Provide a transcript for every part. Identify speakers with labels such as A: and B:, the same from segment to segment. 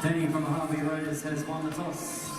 A: Danny from Harbour Riders has won the toss.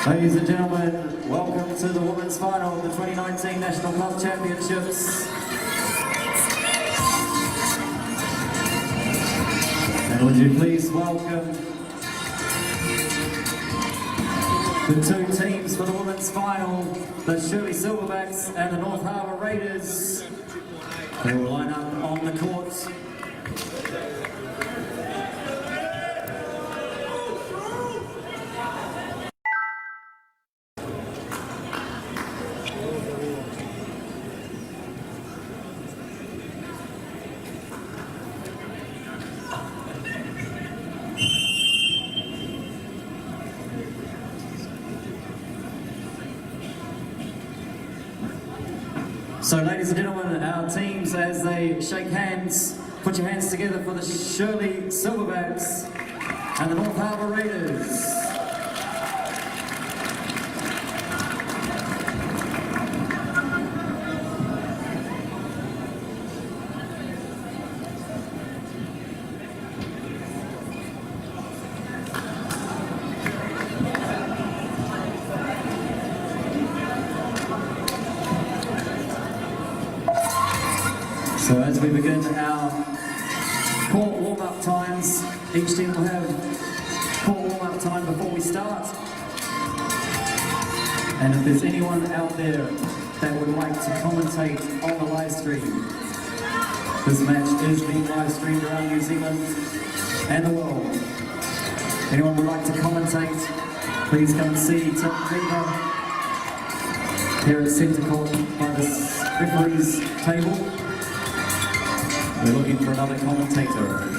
A: Ladies and gentlemen, welcome to the women's final of the 2019 National Club Championships. And would you please welcome the two teams for the women's final, the Shirley Silverbacks and the North Harbour Raiders. They will line up on the court. So ladies and gentlemen, our teams as they shake hands, put your hands together for the Shirley Silverbacks and the North Harbour Raiders. So as we begin our court warm-up times, each team will have court warm-up time before we start. And if there's anyone out there that would like to commentate on the live stream, this match is being live streamed around New Zealand and the world. Anyone would like to commentate, please come and see Tim Beaver here at Centre Court by the referee's table. We're looking for another commentator.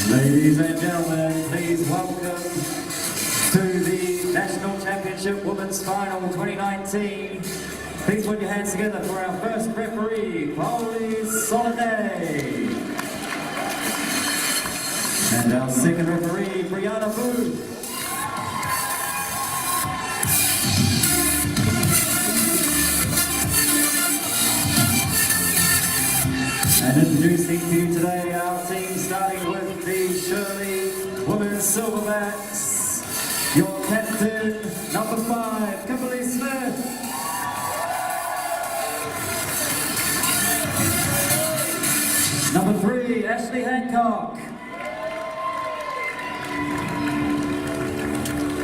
A: Ladies and gentlemen, please welcome to the National Championship Women's Final 2019. Please put your hands together for our first referee, Paulie Soliday. And our second referee, Brianna Booth. And introducing to you today our team, starting with the Shirley Women's Silverbacks. Your captain, number 5, Kimberly Smith. Number 3, Ashley Hancock.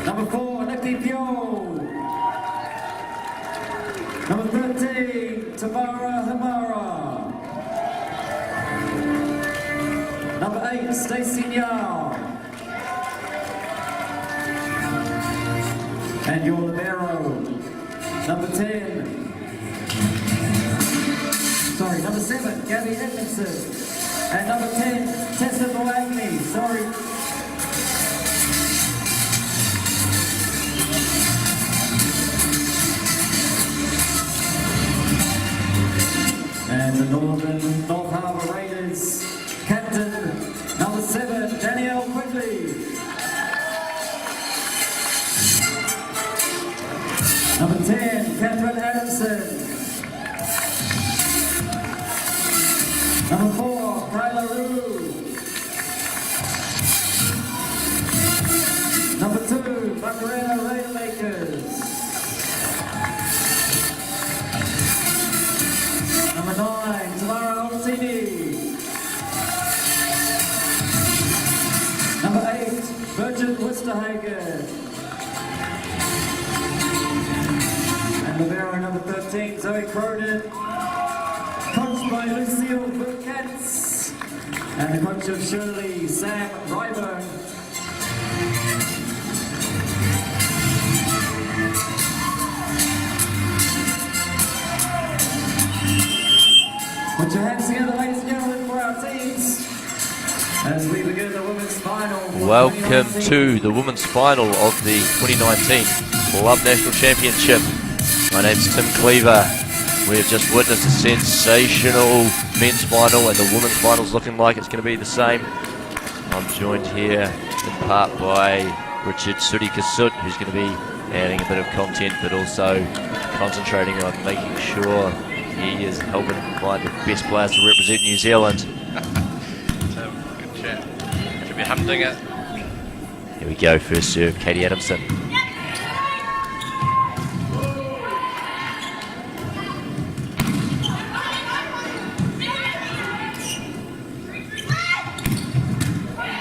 A: Number 4, Nikki Pyo. Number 13, Tamara Hamara. Number 8, Stacey Nyao. And your libero, Number 10. Sorry, number 7, Gabby Adamson. And number 10, Tessa Boagni. Sorry. And the North Harbour Raiders captain, number 7, Danielle Quigley. Number 10, Catherine Adamson. Number 4, Kyla Rue. Number 2, Macarena Raidmakers. Number 9, Tamara Oltini. Number 8, Virgin Wisterhagen. And the bearer number 13, Zoe Cronin. Coached by Lucille Burkatz. And the coach of Shirley, Sam Ryburn. Put your hands together, ladies and gentlemen, for our teams as we begin the women's final.
B: Welcome to the women's final of the 2019 Club National Championship. My name's Tim Cleaver. We have just witnessed a sensational men's final, and the women's final is looking like it's going to be the same. I'm joined here in part by Richard Sudi Kasut, who's going to be adding a bit of content, but also concentrating on making sure he is helping find the best players to represent New Zealand.
C: Tim, good chat. Should be hunting it.
B: Here we go, first serve, Katie Adamson.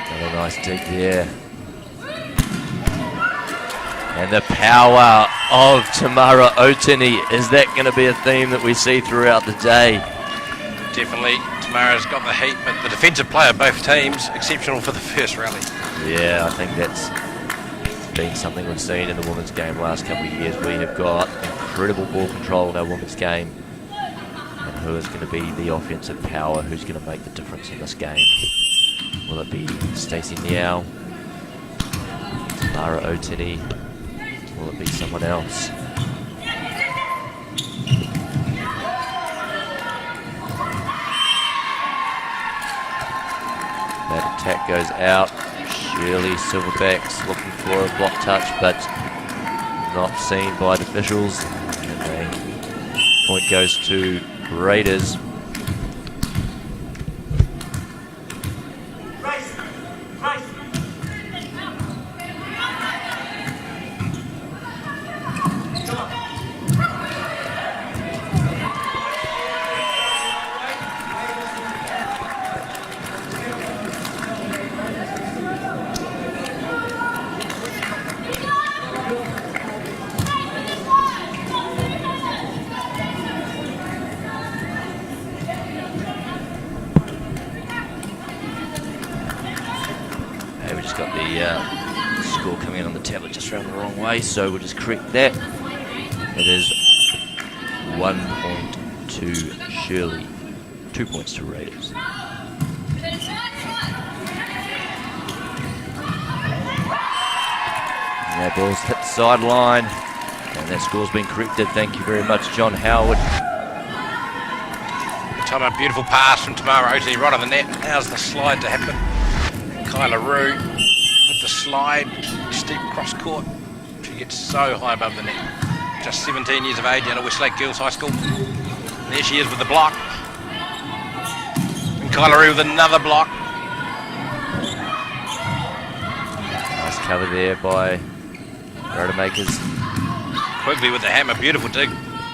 B: Another nice dig there. And the power of Tamara Otini. Is that going to be a theme that we see throughout the day?
C: Definitely. Tamara's got the heat, but the defensive player of both teams, exceptional for the first rally.
B: Yeah, I think that's been something we've seen in the women's game last couple of years. We have got incredible ball control in our women's game. And who is going to be the offensive power? Who's going to make the difference in this game? Will it be Stacey Niao? Tamara Otini? Will it be someone else? That attack goes out. Shirley, Silverbacks looking for a block touch, but not seen by the officials. And the point goes to Raiders. We just got the score coming in on the tablet just around the wrong way, so we'll just correct that. It is 1 point to Shirley, 2 points to Raiders. And that ball's hit the sideline, and that score's been corrected. Thank you very much, John Howard.
C: Time a beautiful pass from Tamara Otini right on the net. Now's the slide to happen. Kyla Rue with the slide, steep cross court. She gets so high above the net. Just 17 years of age out of Westlake Girls High School. And there she is with the block. And Kyla Rue with another block.
B: Nice cover there by Raidmakers.
C: Quigley with the hammer, beautiful dig.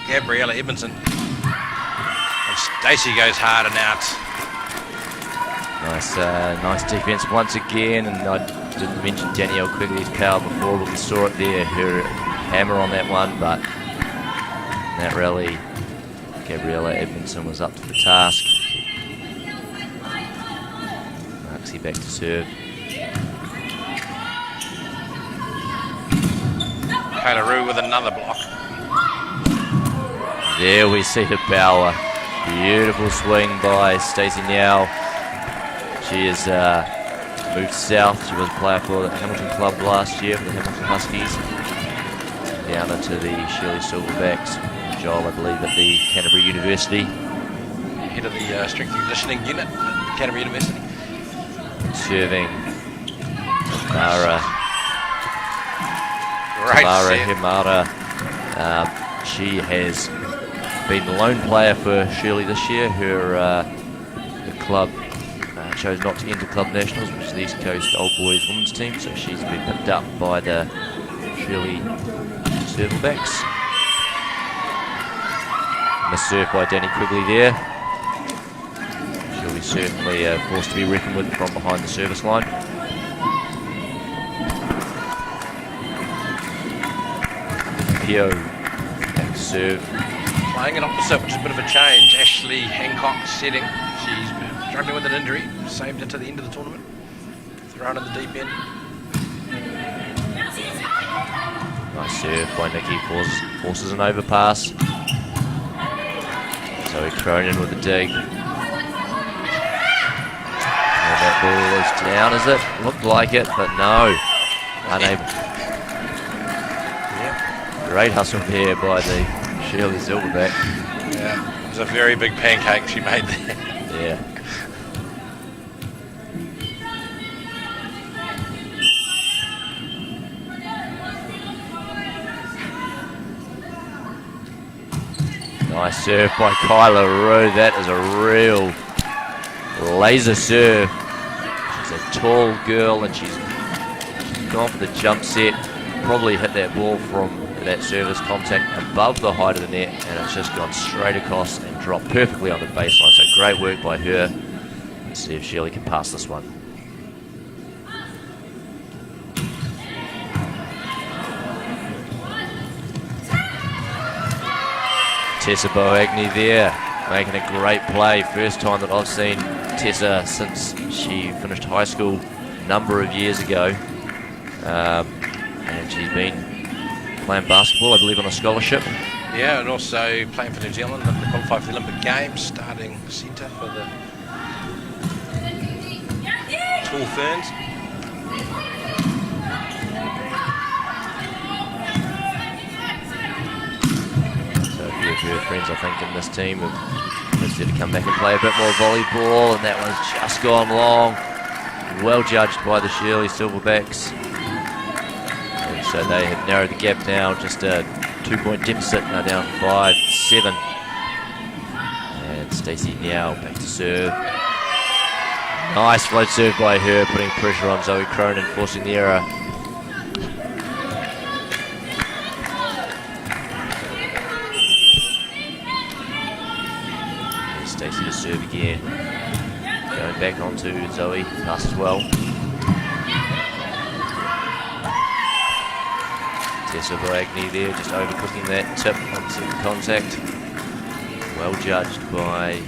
C: Gabriella Edmondson. And Stacey goes hard and out.
B: Nice defense once again, and I didn't mention Danielle Quigley's power before, but we saw it there, her hammer on that one, but in that rally, Gabriella Edmondson was up to the task. Marksy back to serve.
C: Kyla Rue with another block.
B: There we see the power. Beautiful swing by Stacey Now. She has moved south. She was a player for the Hamilton Club last year for the Hamilton Huskies. Down into the Shirley Silverbacks job, I believe, at the Canterbury University.
C: Head of the strength and conditioning unit at Canterbury University.
B: Serving Tamara Himara. She has been the lone player for Shirley this year. Her club chose not to enter club nationals, which is the East Coast Old Boys women's team, so she's been picked up by the Shirley Silverbacks. Missed serve by Danny Quigley there. She'll be certainly a force to be reckoned with from behind the service line. Pio back to serve.
C: Playing an opposite, which is a bit of a change. Ashley Hancock setting. She's struggling with an injury. Saved it to the end of the tournament. Thrown in the deep end.
B: Nice serve by Nikki. Forces an overpass. Zoe Cronin with the dig. And that ball is down, is it? Looked like it, but no. Unable.
C: Yeah.
B: Great hustle there by the Shirley Silverback.
C: Yeah. It was a very big pancake she made there.
B: Yeah. Nice serve by Kyla Rowe. That is a real laser serve. She's a tall girl and she's gone for the jump set. Probably hit that ball from that service contact above the height of the net, and it's just gone straight across and dropped perfectly on the baseline. So great work by her. Let's see if Shirley can pass this one. Tessa Boagni there, making a great play. First time that I've seen Tessa since she finished high school a number of years ago. And she's been playing basketball, I believe, on a scholarship.
C: Yeah, and also playing for New Zealand and qualified for the Olympic Games, starting centre for the Tall Ferns. Her friends, I think, in this team have decided to come back and play a bit more volleyball, and that one's just gone long. Well judged by the Shirley Silverbacks. And so they have narrowed the gap now, just a 2-point deficit, now down 5-7. And Stacey Niao back to serve. Nice float serve by her, putting pressure on Zoe Cronin, forcing the error. Stacey to serve again. Going back onto Zoe, passes well. Tessa Boagni there, just overcooking that tip onto contact. Well judged by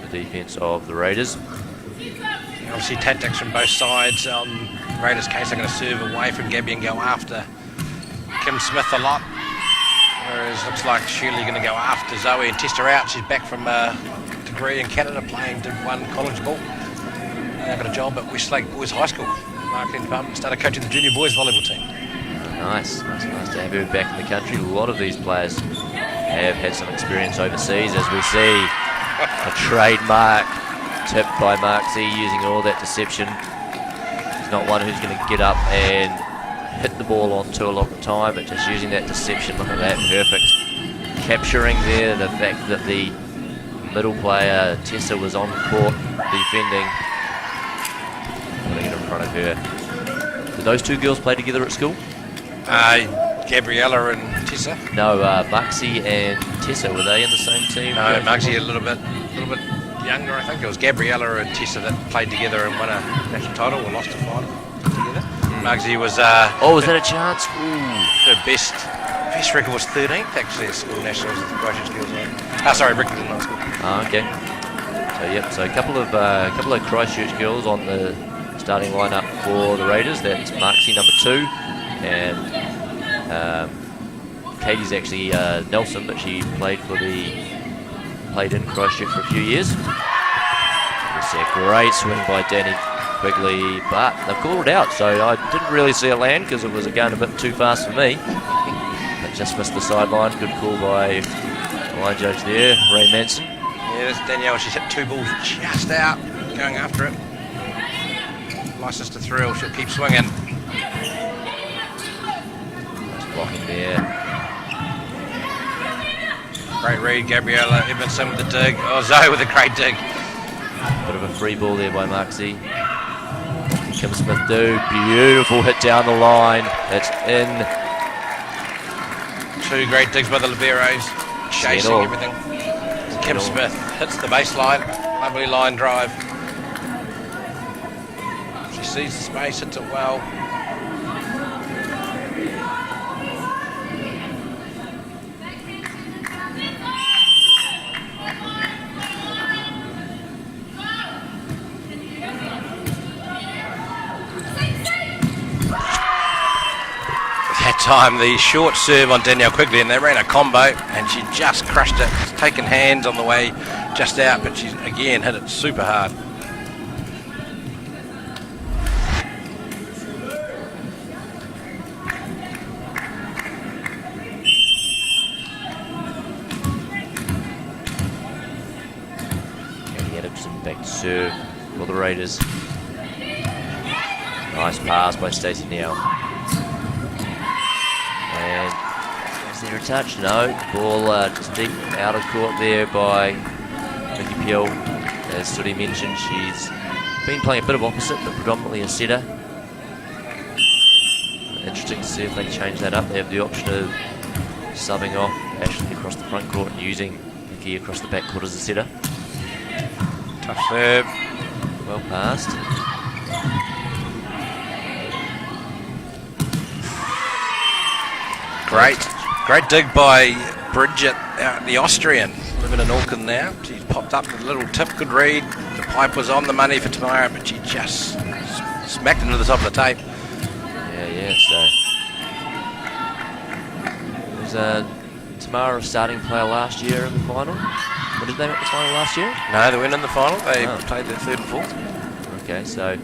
C: the defence of the Raiders. Obviously tactics from both sides. Raiders' case, they're going to serve away from Gabby and go after Kim Smith a lot. Whereas looks like Shirley going to go after Zoe and test her out. She's back from a degree in Canada, playing Div 1 college ball. Now got a job at Westlake Boys High School, marketing department. Started coaching the junior boys volleyball team.
B: Nice to have her back in the country. A lot of these players have had some experience overseas, as we see a trademark tip by Mark Z, using all that deception. He's not one who's going to get up and hit the ball onto a lot of the time, but just using that deception. Look at that, perfect. Capturing there the fact that the middle player, Tessa, was on court defending. Putting it in front of her. Did those two girls play together at school?
C: Gabriella and Tessa.
B: No, Maxie and Tessa, were they in the same team?
C: No, Maxie a little bit younger, I think. It was Gabriella and Tessa that played together and won a national title or lost a final together. Maxie was...
B: was that a chance?
C: Her best record was 13th, actually, at school nationals at the Croatian Skills Night. Rickerton High School.
B: Okay. So a couple of Christchurch girls on the starting lineup for the Raiders. That's Maxie, number 2, and Katie's actually Nelson, but she played in Christchurch for a few years. It's a great swing by Danny Quigley, but they've called it out, so I didn't really see it land because it was going a bit too fast for me. But just missed the sideline. Good call by the line judge there, Ray Manson.
C: Yeah, that's Danielle. She's hit 2 balls just out, going after it. License to thrill. She'll keep swinging.
B: Nice blocking there.
C: Great read, Gabriella Edmondson with the dig. Oh, Zoe with a great dig.
B: Bit of a free ball there by Marksy. Kim Smith do. Beautiful hit down the line. That's in.
C: 2 great digs by the liberos. Chasing everything. Kim Smith hits the baseline. Lovely line drive. She sees the space, hits it well. That time the short serve on Danielle Quigley, and they ran a combo and she just crushed it. It's taken hands on the way just out, but she's again hit it super hard.
B: Adamson back to serve for the Raiders. Nice pass by Stacey Neal. And is there a touch? No. Ball just deep out of court there by Nikki Peel. As Sudi mentioned, she's been playing a bit of opposite, but predominantly a setter. Interesting to see if they change that up. They have the option of subbing off Ashley across the front court and using Nikki across the back court as a setter.
C: Tough serve.
B: Well passed.
C: Great dig by Bridget, the Austrian, living in Auckland now. She's popped up with a little tip, good read. The pipe was on the money for Tamara, but she just smacked into the top of the tape.
B: Yeah, so... Was Tamara a starting player last year in the final? Or did they make the final last year?
C: No, they went in the final. They played their 3rd and 4th.
B: Okay, so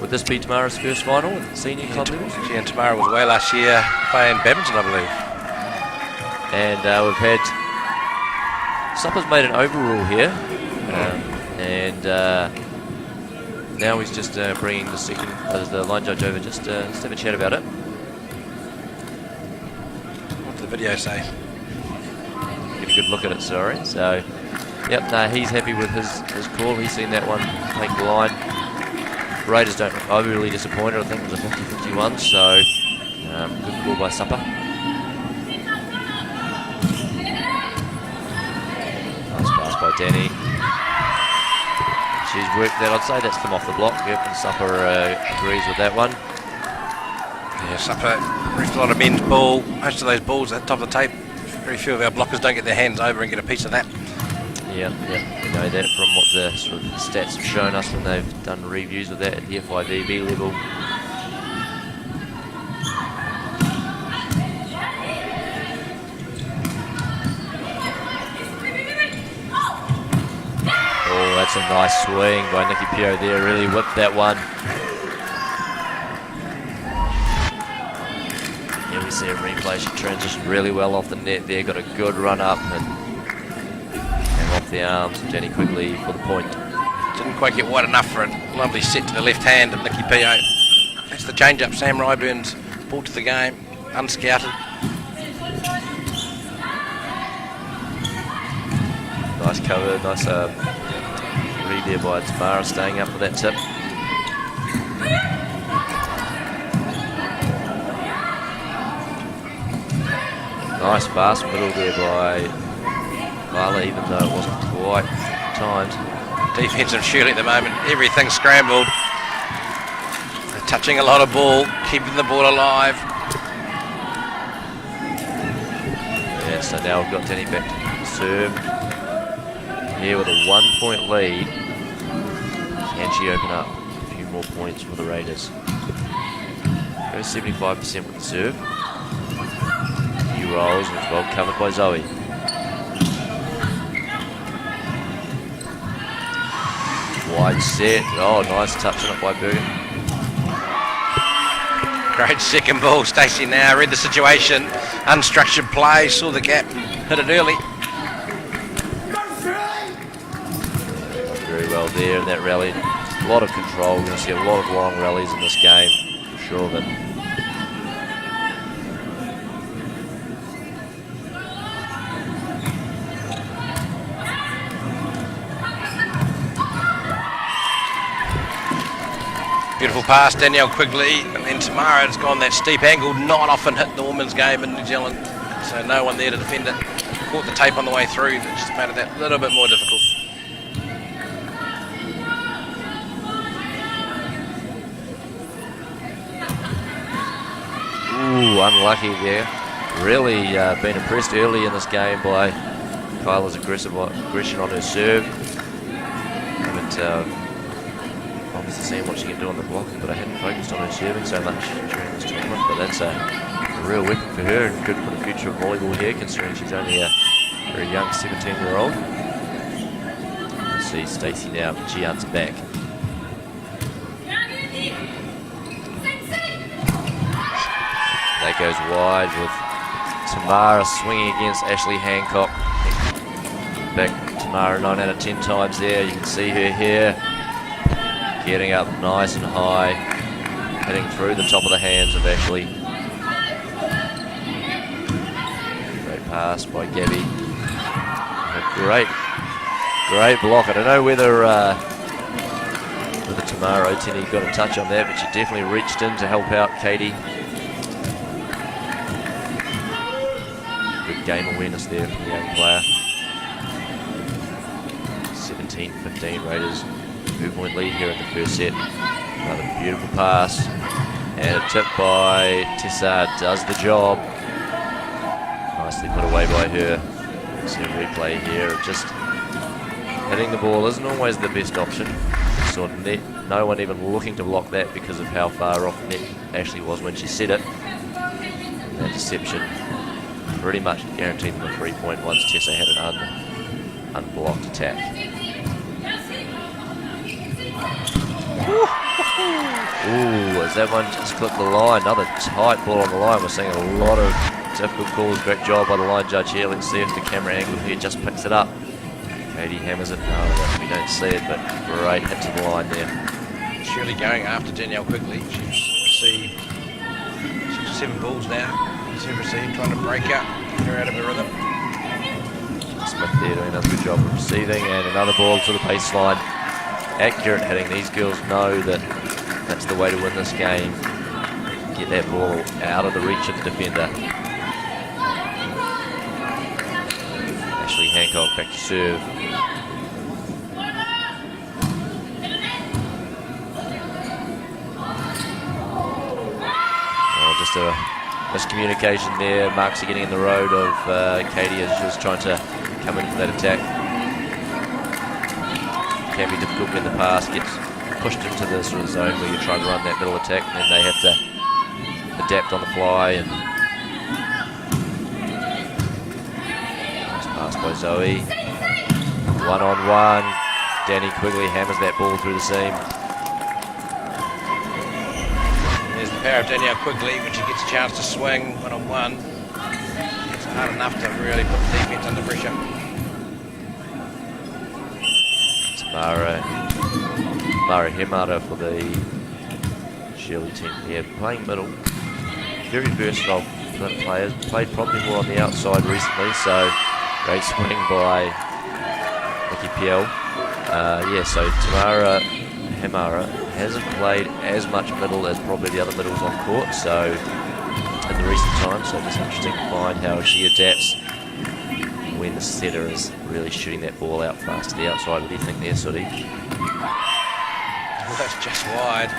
B: would this be Tamara's first final at the senior club level?
C: She and Tamara was away last year playing Badminton, I believe.
B: And we've had... Supper's made an overrule here. Now he's just bringing the line judge over just to have a chat about it.
C: What did the video say?
B: Get a good look at it, sorry. So, yep, no, he's happy with his call. He's seen that one take the line. Raiders don't look overly disappointed. I think it was a 50-51, so good call by Supper. Nice pass by Danny. She's worked that. I'd say that's come off the block. Yep, and Supper agrees with that one.
C: Yeah, Supper ripped a lot of men's ball. Most of those balls at the top of the tape. Very few of our blockers don't get their hands over and get a piece of that.
B: Yeah, we know that from what the sort of stats have shown us when they've done reviews of that at the FIVB level. Oh, that's a nice swing by Nikki Pio there. Really whipped that one. Here we see a replay. She transitioned really well off the net there. Got a good run up and off the arms of Jenny Quigley for the point.
C: Didn't quite get wide enough for a lovely set to the left hand of Nikki Pio. That's the change-up. Sam Ryburn's ball to the game, unscouted.
B: Nice cover, nice read there by Tamara, staying up for that tip. Nice fast middle there by Carla, even though it wasn't quite timed.
C: Defensive Shirley at the moment, everything scrambled. They're touching a lot of ball, keeping the ball alive.
B: Yeah, so now we've got Danny back to serve. Here with a 1-point lead. Can she open up a few more points for the Raiders? Goes 75% with the serve. New rolls, and it's well covered by Zoe. Wide set. Oh, nice touch on it by Bergen.
C: Great second ball. Stacey now read the situation. Unstructured play, saw the gap, hit it early.
B: Very well there in that rally. A lot of control. We're going to see a lot of long rallies in this game, for sure of it.
C: Beautiful pass, Danielle Quigley, and then Tamara has gone that steep angle, not often hit in the women's game in New Zealand, so no one there to defend it. Caught the tape on the way through, that just made it that little bit more difficult.
B: Ooh, unlucky there. Really been impressed early in this game by Kyla's aggression on her serve. But obviously seeing what she can do on the blocking, but I hadn't focused on her serving so much during this tournament. But that's a real weapon for her and good for the future of volleyball here, considering she's only a very young 17-year-old. Let's see Stacey now, Giant's back. That goes wide with Tamara swinging against Ashley Hancock. Back Tamara 9 out of 10 times there. You can see her here getting up nice and high, heading through the top of the hands of Ashley. Great pass by Gabby. A great block. I don't know whether Tamara Otini got a touch on that, but she definitely reached in to help out Katie. Good game awareness there from the young player. 17-15 Raiders. 2-point lead here in the first set. Another beautiful pass. And a tip by Tessa does the job. Nicely put away by her. See a replay here. Just hitting the ball isn't always the best option. Saw net, no one even looking to block that because of how far off net Ashley was when she set it. And that deception pretty much guaranteed them a 3-point once Tessa had an unblocked attack. Ooh, as that one just clipped the line. Another tight ball on the line. We're seeing a lot of difficult calls. Great job by the line judge here. Let's see if the camera angle here just picks it up. Katie hammers it. No, we don't see it, but great hit to the line there.
C: Shirley going after Danielle quickly. She's received 7 balls now. She's received, trying to break up, get her out of her rhythm.
B: Smith there doing another good job of receiving, and another ball to the baseline. Accurate hitting. These girls know that that's the way to win this game. Get that ball out of the reach of the defender. Ashley Hancock back to serve. Oh, just a miscommunication there. Marks are getting in the road of Katie as she was trying to come in for that attack. Can be difficult in the pass, gets pushed into the sort of zone where you try to run that middle attack, and then they have to adapt on the fly. And nice pass by Zoe. 1-on-1. Danny Quigley hammers that ball through the seam.
C: There's the power of Danielle Quigley when she gets a chance to swing 1-on-1. It's hard enough to really put the defence under pressure.
B: Mara Hemara for the Shirley team here, playing middle. Very versatile players, played probably more on the outside recently, so great swing by Nikki Piel. So Tamara Hemara hasn't played as much middle as probably the other middles on court, so in the recent times, so it's interesting to find how she adapts when the setter is really shooting that ball out fast to the outside. What do you think there, Sudi?
C: Well, that's just wide.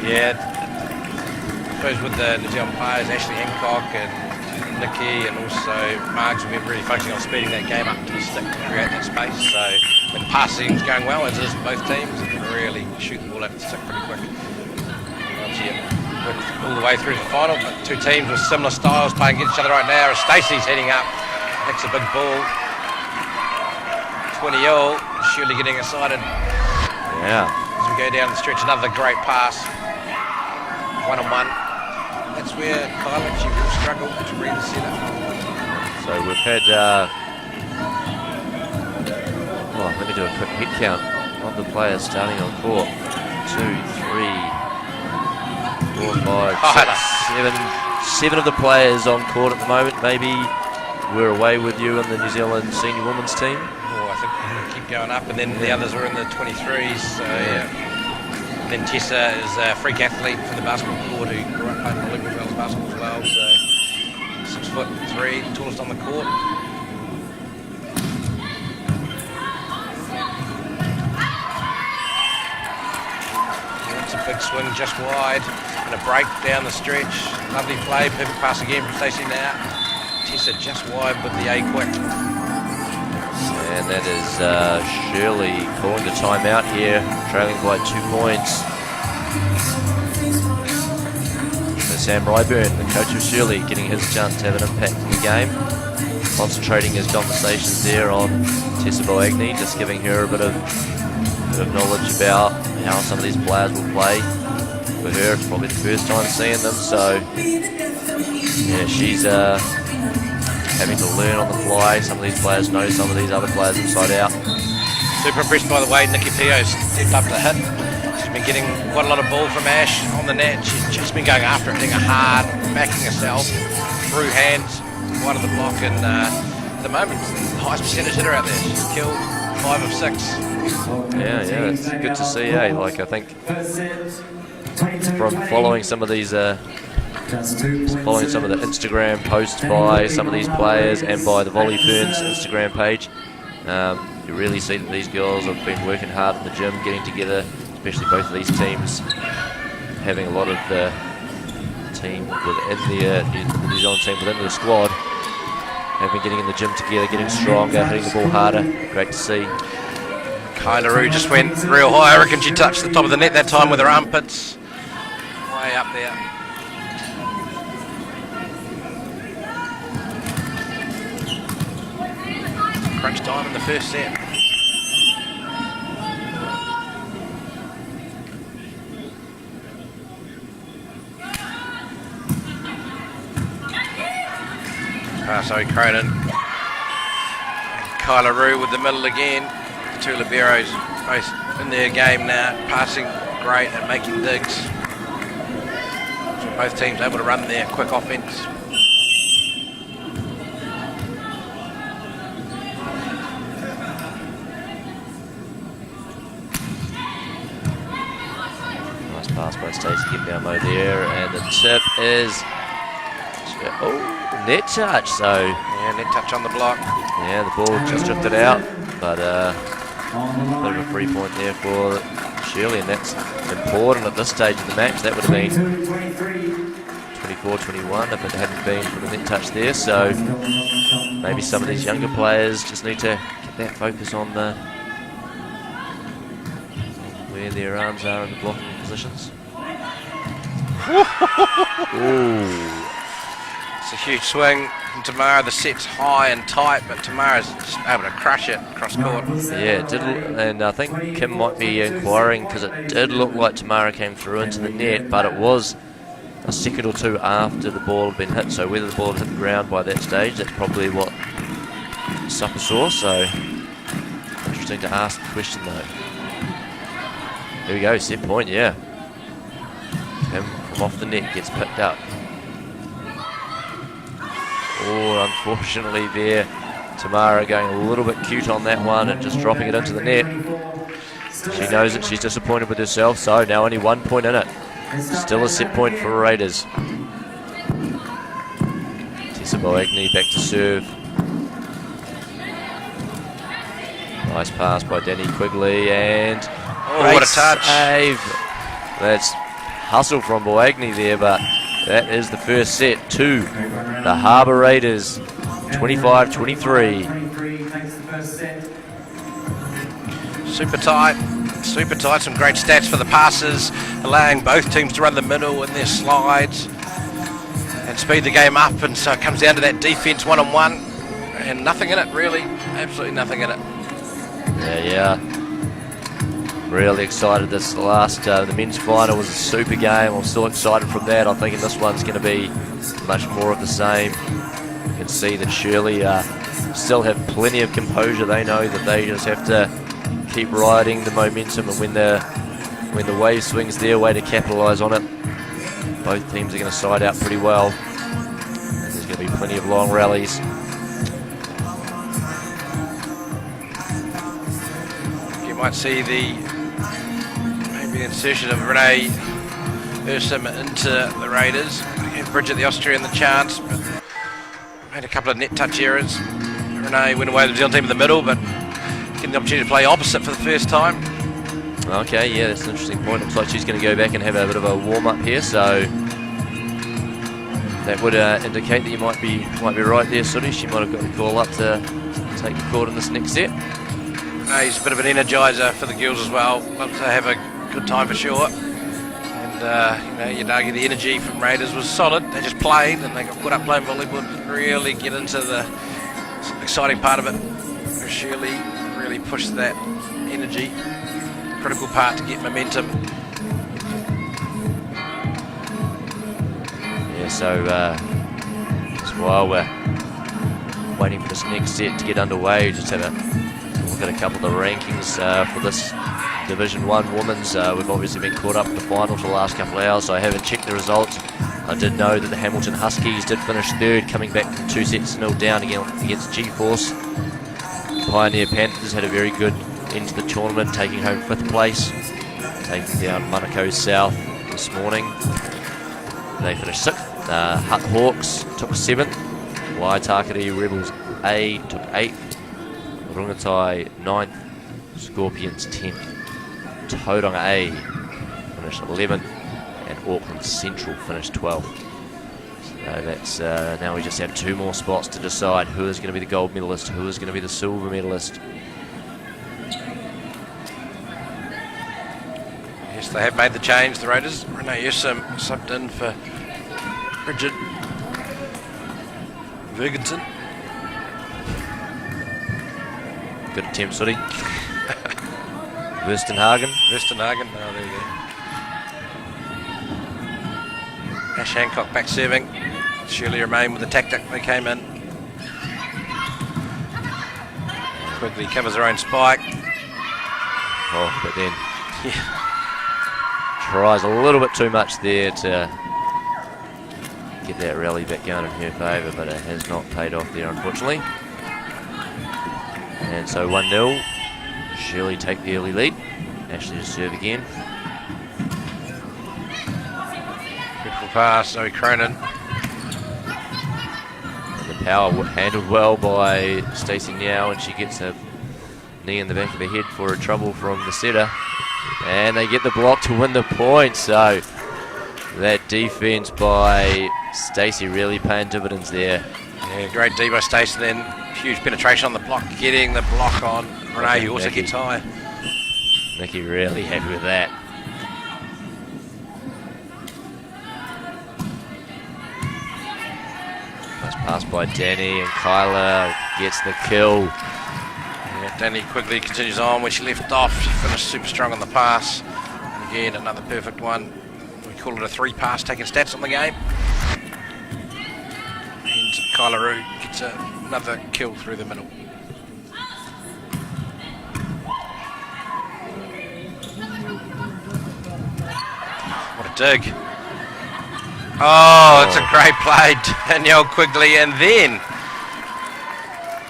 C: Yeah, I suppose with the New Zealand players, Ashley Hancock and Nikki and also Margs, will be really focusing on speeding that game up to the stick to create that space. So when the passing's going well, as it is for both teams, you can really shoot the ball out to the stick pretty quick. Once you all the way through the final, but two teams with similar styles playing against each other right now. Stacey's heading up. That's a big ball. 20-all. Shirley getting excited.
B: Yeah.
C: As we go down the stretch, another great pass. One-on-one. That's where Kyla, she will struggle to read the setup.
B: So we've had, let me do a quick hit count of the players starting on court. 2, 3, 4, 5, 6, 7 of the players on court at the moment. Maybe we're away with you in the New Zealand senior women's team.
C: Oh, I think we'll keep going up, and then the others are in the 23s. So yeah. Then Tessa is a freak athlete for the basketball court who grew up playing Olympic Wales basketball as well. So 6'3", tallest on the court. That's a big swing just wide and a break down the stretch. Lovely play, perfect pass again from Stacey now. Tessa just wide with the A quick.
B: And that is Shirley calling the timeout here, trailing by 2 points. So Sam Ryburn, the coach of Shirley, getting his chance to have an impact in the game. Concentrating his conversations there on Tessa Boagni, just giving her a bit of knowledge about how some of these players will play. For her, it's probably the first time seeing them, so yeah, she's having to learn on the fly. Some of these players know some of these other players inside out.
C: Super impressed by the way Nikki Pio's stepped up the hit. She's been getting quite a lot of ball from Ash on the net. She's just been going after it, hitting it hard, backing herself through hands, wide of the block, and at the moment, the highest percentage hitter out there. She's killed 5 of 6.
B: Yeah, it's good to see, eh? Like, I think from following some of these following some of the Instagram posts by some of these players and by the Volley Ferns Instagram page, you really see that these girls have been working hard in the gym, getting together, especially both of these teams having a lot of the team within the New Zealand team within the squad have been getting in the gym together, getting stronger, hitting the ball harder. Great to see.
C: Kyla Rue just went real high. I reckon she touched the top of the net that time with her armpits. Way up there. Crunch time in the first set. Zoe Cronin and Kyla Rue with the middle again. The two liberos both in their game now, passing great and making digs. So both teams able to run their quick offense.
B: Nice pass by Stacey Gimbalmo there, and the tip is net touch. So
C: yeah, net touch on the block.
B: Yeah, the ball just drifted out, but a bit of a free point there for Shirley, and that's important at this stage of the match. That would have been 24-21 if it hadn't been for the net touch there. So maybe some of these younger players just need to get that focus on where their arms are in the blocking positions. Ooh.
C: It's a huge swing from Tamara. The set's high and tight, but Tamara's just able to crush it across court.
B: Yeah, it did, and I think Kim might be inquiring because it did look like Tamara came through into the net, but it was a second or two after the ball had been hit. So whether the ball had hit the ground by that stage, that's probably what Supper saw. So interesting to ask the question though. Here we go, set point. Yeah, Kim from off the net gets picked up. Oh, unfortunately there, Tamara going a little bit cute on that one and just dropping it into the net. She knows that she's disappointed with herself, so now only 1 point in it. Still a set point for Raiders. Tessa Boagni back to serve. Nice pass by Danny Quigley, and
C: what a touch.
B: Save. That's hustle from Boagni there, but that is the first set to the Harbour Raiders, 25-23.
C: Super tight, some great stats for the passes, allowing both teams to run the middle in their slides and speed the game up, and so it comes down to that defence one-on-one, and nothing in it really, absolutely nothing in it.
B: Yeah. Really excited. This last, the men's final was a super game. I'm still excited from that. I'm thinking this one's going to be much more of the same. You can see that Shirley still have plenty of composure. They know that they just have to keep riding the momentum, and when the wave swings their way, to capitalise on it. Both teams are going to side out pretty well. There's going to be plenty of long rallies.
C: You might see maybe the insertion of Renee Ursum into the Raiders. Bridget the Austrian the chance, but made a couple of net touch errors. Renee went away to the New Zealand team in the middle, but getting the opportunity to play opposite for the first time.
B: Okay, yeah, that's an interesting point. Looks like she's going to go back and have a bit of a warm-up here, so that would indicate that you might be right there, Sooty. She might have got the call up to take the court in this next set.
C: He's a bit of an energiser for the girls as well. Love to have a good time for sure. And you'd argue the energy from Raiders was solid. They just played and they got caught up playing volleyball. Didn't really get into the exciting part of it. Shirley really pushed that energy, critical part to get momentum.
B: Yeah, so just while we're waiting for this next set to get underway, just have a look at a couple of the rankings for this Division 1 Women's. We've obviously been caught up in the finals for the last couple of hours, so I haven't checked the results. I did know that the Hamilton Huskies did finish third, coming back from 2-0 down against G-Force. Pioneer Panthers had a very good end to the tournament, taking home 5th place, taking down Manukau South this morning. They finished 6th. Hutt Hawks took 7th. Waitakere Rebels A took 8th. Rungatai 9th. Scorpions 10th. Tauranga A finished 11th. And Auckland Central finished 12th. So that's now we just have 2 more spots to decide who is going to be the gold medalist, who is going to be the silver medalist.
C: Yes, they have made the change, the Raiders. Renee Ursum subbed in for Bridget Vergensen.
B: Good attempt, Sooty. Verstenhagen.
C: Oh, there you go. Ash Hancock back serving. Shirley remained with the tactic they came in. Quickly covers her own spike.
B: Oh, but then tries a little bit too much there to get that rally back going in her favour, but it has not paid off there, unfortunately. And so 1-0. Shirley take the early lead. Ashley to serve again.
C: Beautiful pass, Zoe Cronin.
B: And the power handled well by Stacey Now, and she gets a knee in the back of the head for a trouble from the setter. And they get the block to win the point. So that defence by Stacey really paying dividends there.
C: Yeah, great D by Stacey then. Huge penetration on the block, getting the block on Renee, who also gets high.
B: Nikki really happy with that. Nice pass by Danny, and Kyla gets the kill.
C: Yeah, Danny quickly continues on where she left off. She finished super strong on the pass. And again, another perfect one. We call it a 3-pass, taking stats on the game. And Kyla Roo gets another kill through the middle. What a dig. Oh, it's a great play, Danielle Quigley, and then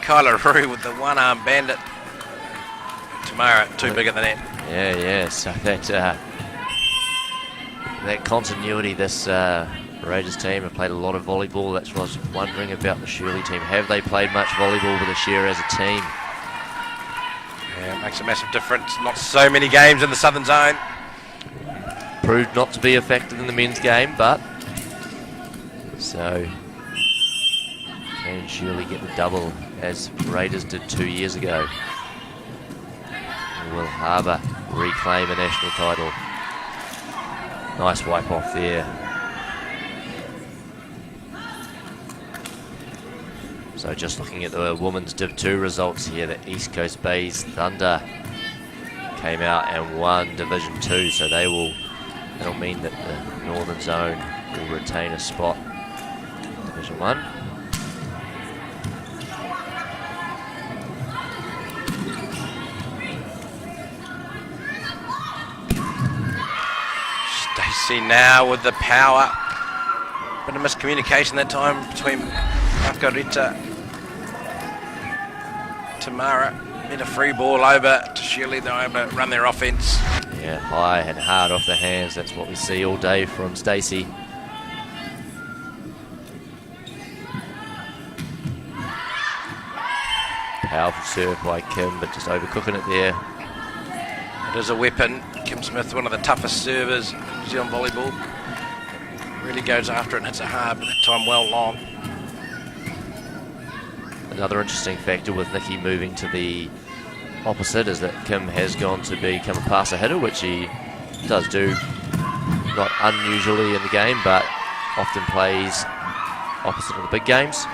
C: Kyla Roo with the one-arm bandit. Tamara too big at the net.
B: Yeah, so that continuity, this Raiders team have played a lot of volleyball. That's what I was wondering about the Shirley team. Have they played much volleyball with a share as a team?
C: Yeah, it makes a massive difference. Not so many games in the Southern Zone.
B: Proved not to be a factor in the men's game, but so can Shirley get the double as Raiders did 2 years ago? will Harbour reclaim a national title? Nice wipe off there. So just looking at the women's Div 2 results here, the East Coast Bays Thunder came out and won Division 2, so that'll mean that the Northern Zone will retain a spot in Division 1.
C: Stacey now with the power. Bit of miscommunication that time between Margarita, Tamara. Bit of free ball over to Shirley. They're able to run their offence.
B: Yeah, high and hard off the hands. That's what we see all day from Stacey. Powerful serve by Kim, but just overcooking it there.
C: It is a weapon. Kim Smith, one of the toughest servers in New Zealand volleyball. Really goes after it and hits it hard, but that time well long.
B: Another interesting factor with Nikki moving to the opposite is that Kim has gone to become a passer hitter, which he does do not unusually in the game, but often plays opposite of the big games.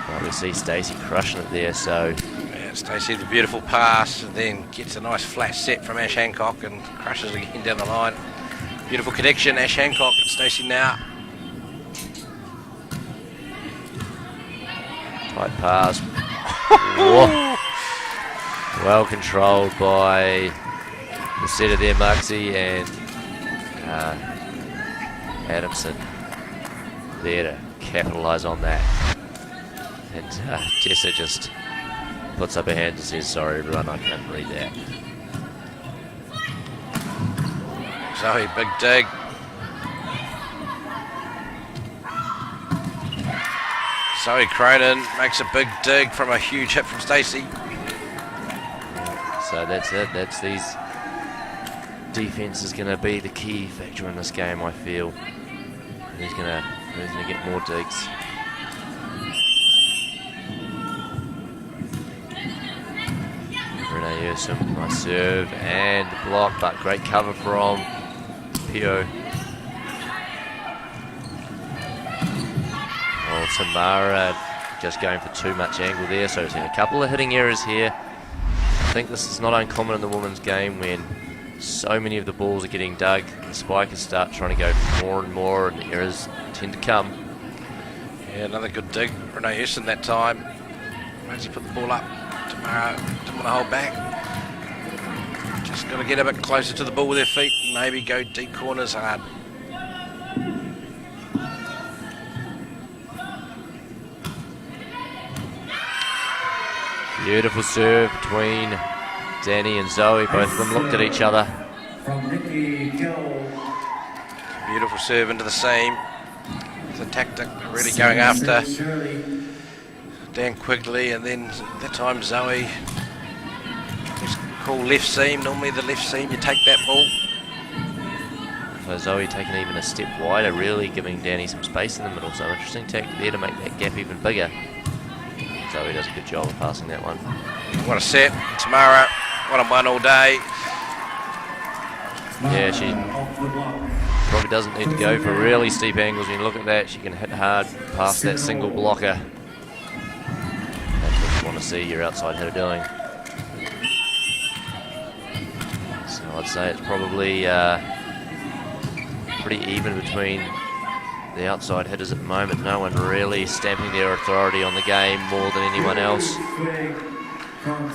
B: Well, we see Stacey crushing it there, so...
C: Yeah, Stacey, the beautiful pass, and then gets a nice flat set from Ash Hancock and crushes again down the line. Beautiful connection, Ash Hancock and Stacey now.
B: Tight pass. Whoa. Well controlled by the setter there, Mugsy, and Adamson there to capitalise on that. And Tessa just puts up her hand and says, sorry everyone, I can't read that.
C: Zoe, big dig. Zoe Cronin makes a big dig from a huge hit from Stacey.
B: So that's it. That's these defense is going to be the key factor in this game, I feel. Who's going to get more digs? Renee Ursom, nice serve and block, but great cover from Pio. Well, Tamara just going for too much angle there, so we've seen a couple of hitting errors here. I think this is not uncommon in the women's game when so many of the balls are getting dug, the spikers start trying to go more and more and the errors tend to come.
C: Yeah, another good dig. Renee Ursom that time. Rosie put the ball up. Tamara didn't want to hold back. Just got to get a bit closer to the ball with their feet and maybe go deep corners hard.
B: Beautiful serve between Danny and Zoe. Both of them looked at each other.
A: From Nikki Gill.
C: Beautiful serve into the seam. It's a tactic really going after
A: Shirley.
C: Dan Quigley, and then that time Zoe. It's called left seam. Normally the left seam, you take that ball.
B: So Zoe taking even a step wider, really giving Danny some space in the middle. So interesting tactic there to make that gap even bigger. Zoe does a good job of passing that one.
C: What a set. Tamara, 1-on-1 all day.
B: Yeah, she probably doesn't need to go for really steep angles. When you look at that, she can hit hard past that single blocker. That's what you want to see your outside hitter doing. So I'd say it's probably pretty even between the outside hitters at the moment. No one really stamping their authority on the game more than anyone else.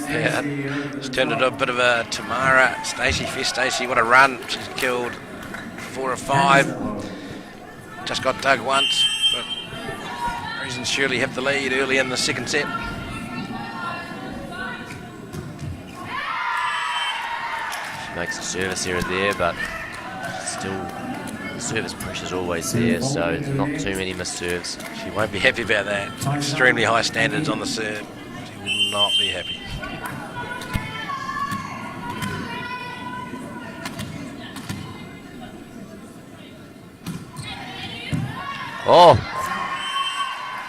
C: Yeah, it's turned into a bit of a Tamara, Stacey, fierce Stacey, what a run. She's killed 4 of 5. Just got dug once, but reasons Shirley have the lead early in the second set.
B: She makes a service error there, but still the service pressure's always there, so not too many missed serves.
C: She won't be happy about that. Extremely high standards on the serve. She will not be happy.
B: Oh!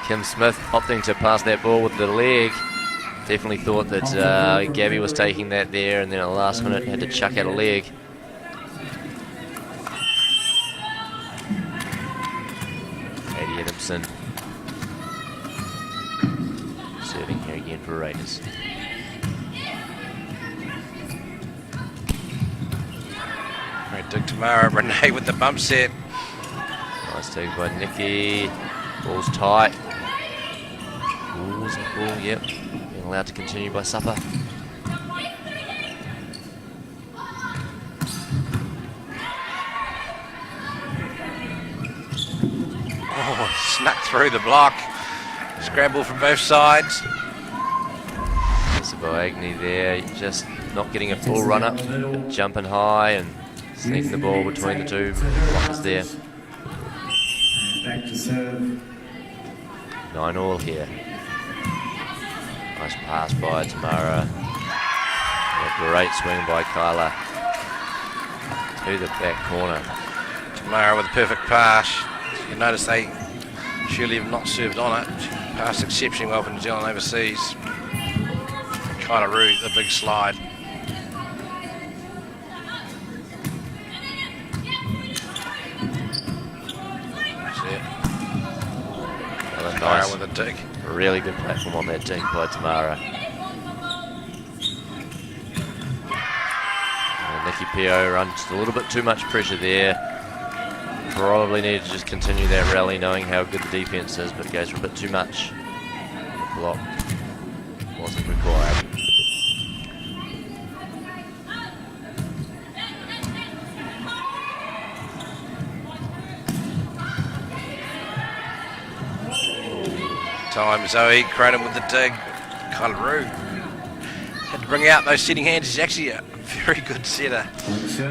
B: Kim Smith opting to pass that ball with the leg. Definitely thought that Gabby was taking that there, and then at the last minute had to chuck out a leg. Adamson serving here again for Raiders.
C: Great dig Tamara. Renee with the bump set.
B: Nice dig by Nikki. Ball's tight. Ball's a ball, yep. Being allowed to continue by Supper.
C: Oh, snuck through the block. Scramble from both sides.
B: There's a Agni there, just not getting a full run up, jumping high and sneaking the ball between the two blockers there.
A: Back to serve.
B: 9-all here. Nice pass by Tamara. A great swing by Kyla to the back corner.
C: Tamara with a perfect pass. You notice they Shirley have not served on it. She passed exceptionally well for New Zealand overseas. Kyla Rue, the big slide. That's it.
B: Another
C: Tamara
B: nice,
C: with a dig.
B: really good platform on that dig by Tamara. And Nikki Pio runs a little bit too much pressure there. Probably need to just continue that rally, knowing how good the defense is, but it goes for a bit too much. The block wasn't required.
C: Time Zoe, Cronin with the dig. Kyla Rue had to bring out those setting hands. He's actually a very good setter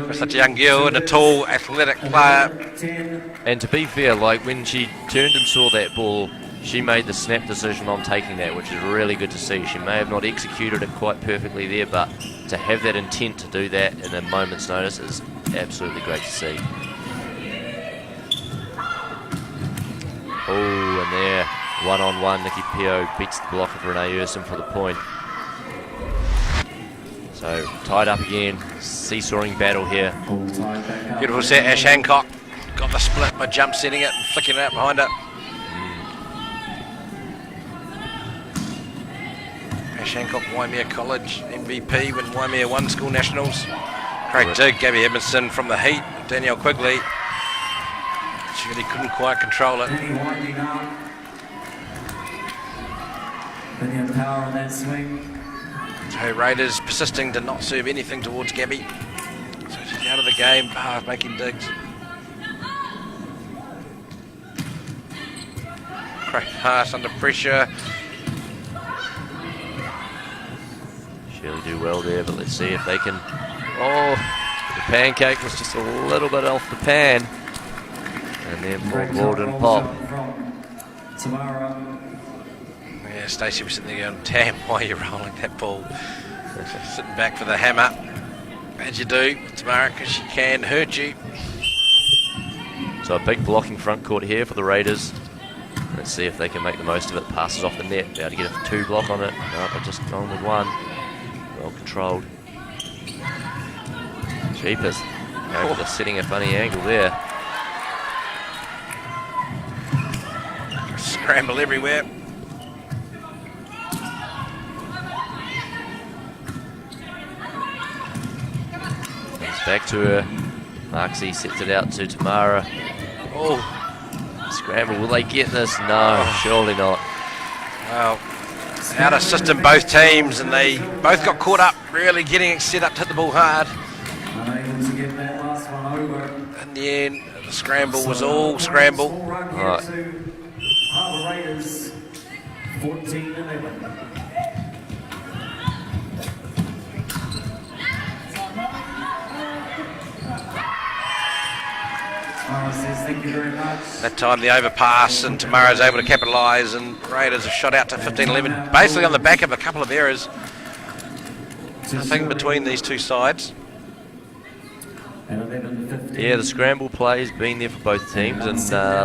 C: for such a young girl and a tall, athletic player.
B: And to be fair, like when she turned and saw that ball, she made the snap decision on taking that, which is really good to see. She may have not executed it quite perfectly there, but to have that intent to do that in a moment's notice is absolutely great to see. Oh, and there, one-on-one, Nikki Pio beats the block of Renee Urson for the point. So, tied up again, seesawing battle here.
C: Beautiful set, Ash Hancock. Got the split by jump setting it and flicking it out behind it. Ash Hancock, Waimea College MVP when Waimea won school nationals. Great dig, Gabby Adamson from the heat. Danielle Quigley. She really couldn't quite control it.
A: Plenty of power on that swing.
C: So Raiders persisting to not serve anything towards Gabby. So she's out of the game, making digs. Great pass under pressure.
B: Shirley do well there, but let's see if they can... Oh, the pancake was just a little bit off the pan. And then the ball didn't pop.
A: Tamara.
C: Yeah, Stacey was sitting there going, damn, why are you rolling that ball? Sitting back for the hammer. As you do, Tamara, because she can hurt you.
B: So a big blocking front court here for the Raiders. Let's see if they can make the most of it. Passes off the net. They're able to get a 2 block on it. No, they're just going with 1. Well controlled. Jeepers. No, they're setting a funny angle there.
C: Scramble everywhere.
B: It's back to her. Marksy sets it out to Tamara.
C: Oh,
B: Scramble, will they get this? No, surely not.
C: well, out of system both teams, and they both got caught up, really getting it set up to hit the ball hard.
A: Unable to get that last one over.
C: In the end, the scramble was all scramble.
B: Right.
A: Harbour Raiders 14-11. Tamara says thank you very much.
C: That time the overpass, and Tamara's able to capitalise, and Raiders have shot out to 15-11, basically on the back of a couple of errors. Nothing between these two sides.
A: And 11-15.
B: Yeah, the scramble play's been there for both teams, and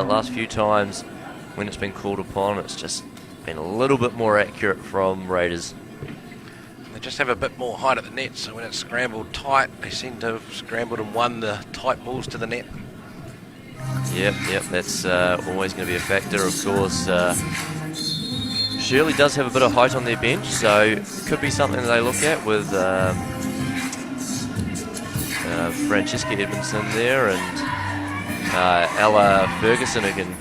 B: last few times when it's been called upon, it's just been a little bit more accurate from Raiders.
C: They just have a bit more height at the net, so when it's scrambled tight, they seem to have scrambled and won the tight balls to the net.
B: Yep, that's always going to be a factor, of course. Shirley does have a bit of height on their bench, so it could be something that they look at with Francesca Edmondson there and Ella Ferguson, who can,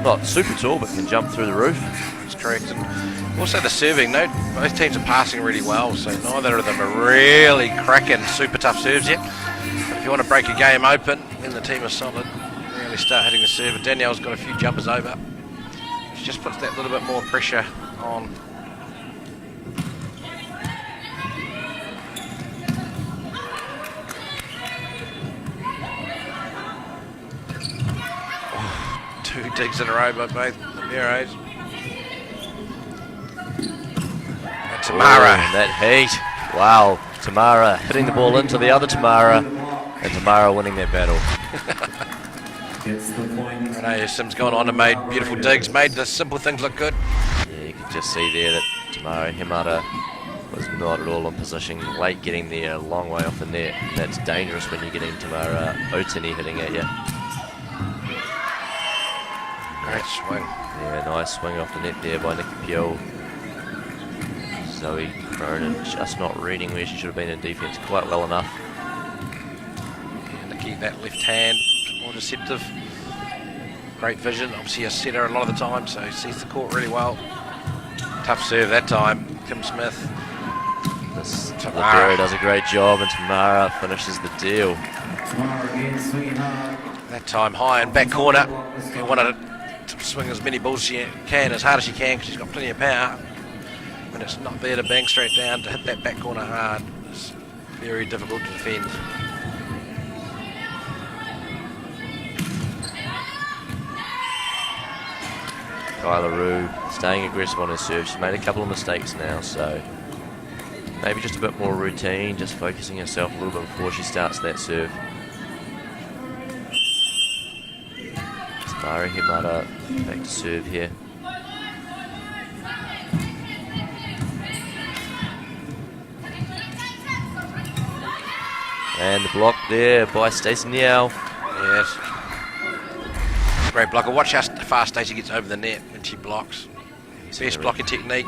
B: not super tall, but can jump through the roof.
C: That's correct. And also the serving, both teams are passing really well, so neither of them are really cracking super tough serves yet. But if you want to break a game open when the team is solid, really start hitting the serve. And Danielle's got a few jumpers over. She just puts that little bit more pressure on. Oh, 2 digs in a row by both Liberos. And Tamara.
B: Oh, that heat. Wow. Tamara hitting the ball into the other Tamara, and Tamara winning that battle.
A: Gets the point.
C: Renee Sims gone on and made beautiful digs, made the simple things look good.
B: Yeah, you can just see there that Tamara Himata was not at all in position, late getting there, a long way off the net. And that's dangerous when you're getting Tamara Otini hitting at you.
C: Great swing.
B: Yeah, nice swing off the net there by Nikki Pio. Zoe Cronin just not reading where she should have been in defence quite well enough.
C: Yeah, Nikki, that left hand, more deceptive. Great vision, obviously a setter a lot of the time, so he sees the court really well. Tough serve that time, Kim Smith.
B: This
C: Tamara
B: Libero does a great job, and Tamara finishes the deal.
A: Tamara again swinging hard.
C: That time high and back corner. He wanted to swing as many balls as she can, as hard as she can, because she's got plenty of power. When it's not there to bang straight down, to hit that back corner hard, it's very difficult to defend.
B: Kyla Rue staying aggressive on her serve. She's made a couple of mistakes now, so maybe just a bit more routine, just focusing herself a little bit before she starts that serve. Tamara Himata back to serve here. And the block there by Stacey Niao.
C: Yes. Great blocker. Watch how fast Stacey gets over the net when she blocks. Best blocking technique.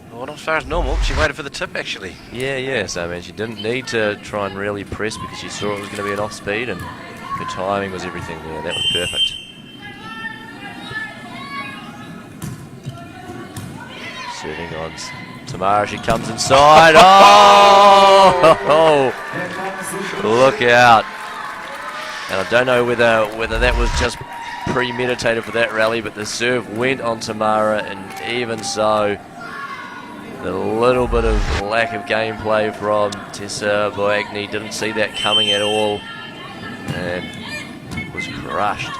C: Well, not as far as normal. She waited for the tip, actually.
B: Yeah. So, I mean, she didn't need to try and really press because she saw it was going to be an off speed, and her timing was everything there. That was perfect. Serving on Tamara. She comes inside. Oh! Look out. And I don't know whether that was just premeditated for that rally, but the serve went on Tamara, and even so, the little bit of lack of gameplay from Tessa Boagni didn't see that coming at all, and was crushed.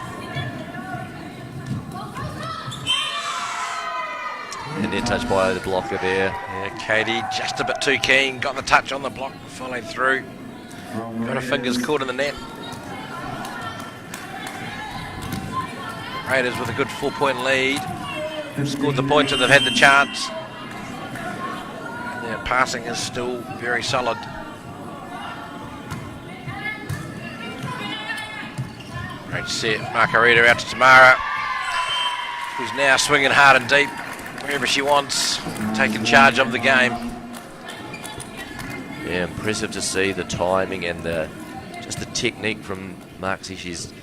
B: And then touched by the blocker there.
C: Yeah, Katie just a bit too keen. Got the touch on the block, followed through. Got her fingers caught in the net. Raiders with a good 4-point lead. Scored the points and they've had the chance. Their passing is still very solid. Great set. Margarita out to Tamara, who's now swinging hard and deep wherever she wants, taking charge of the game.
B: Yeah, impressive to see the timing and just the technique from Marksy. She's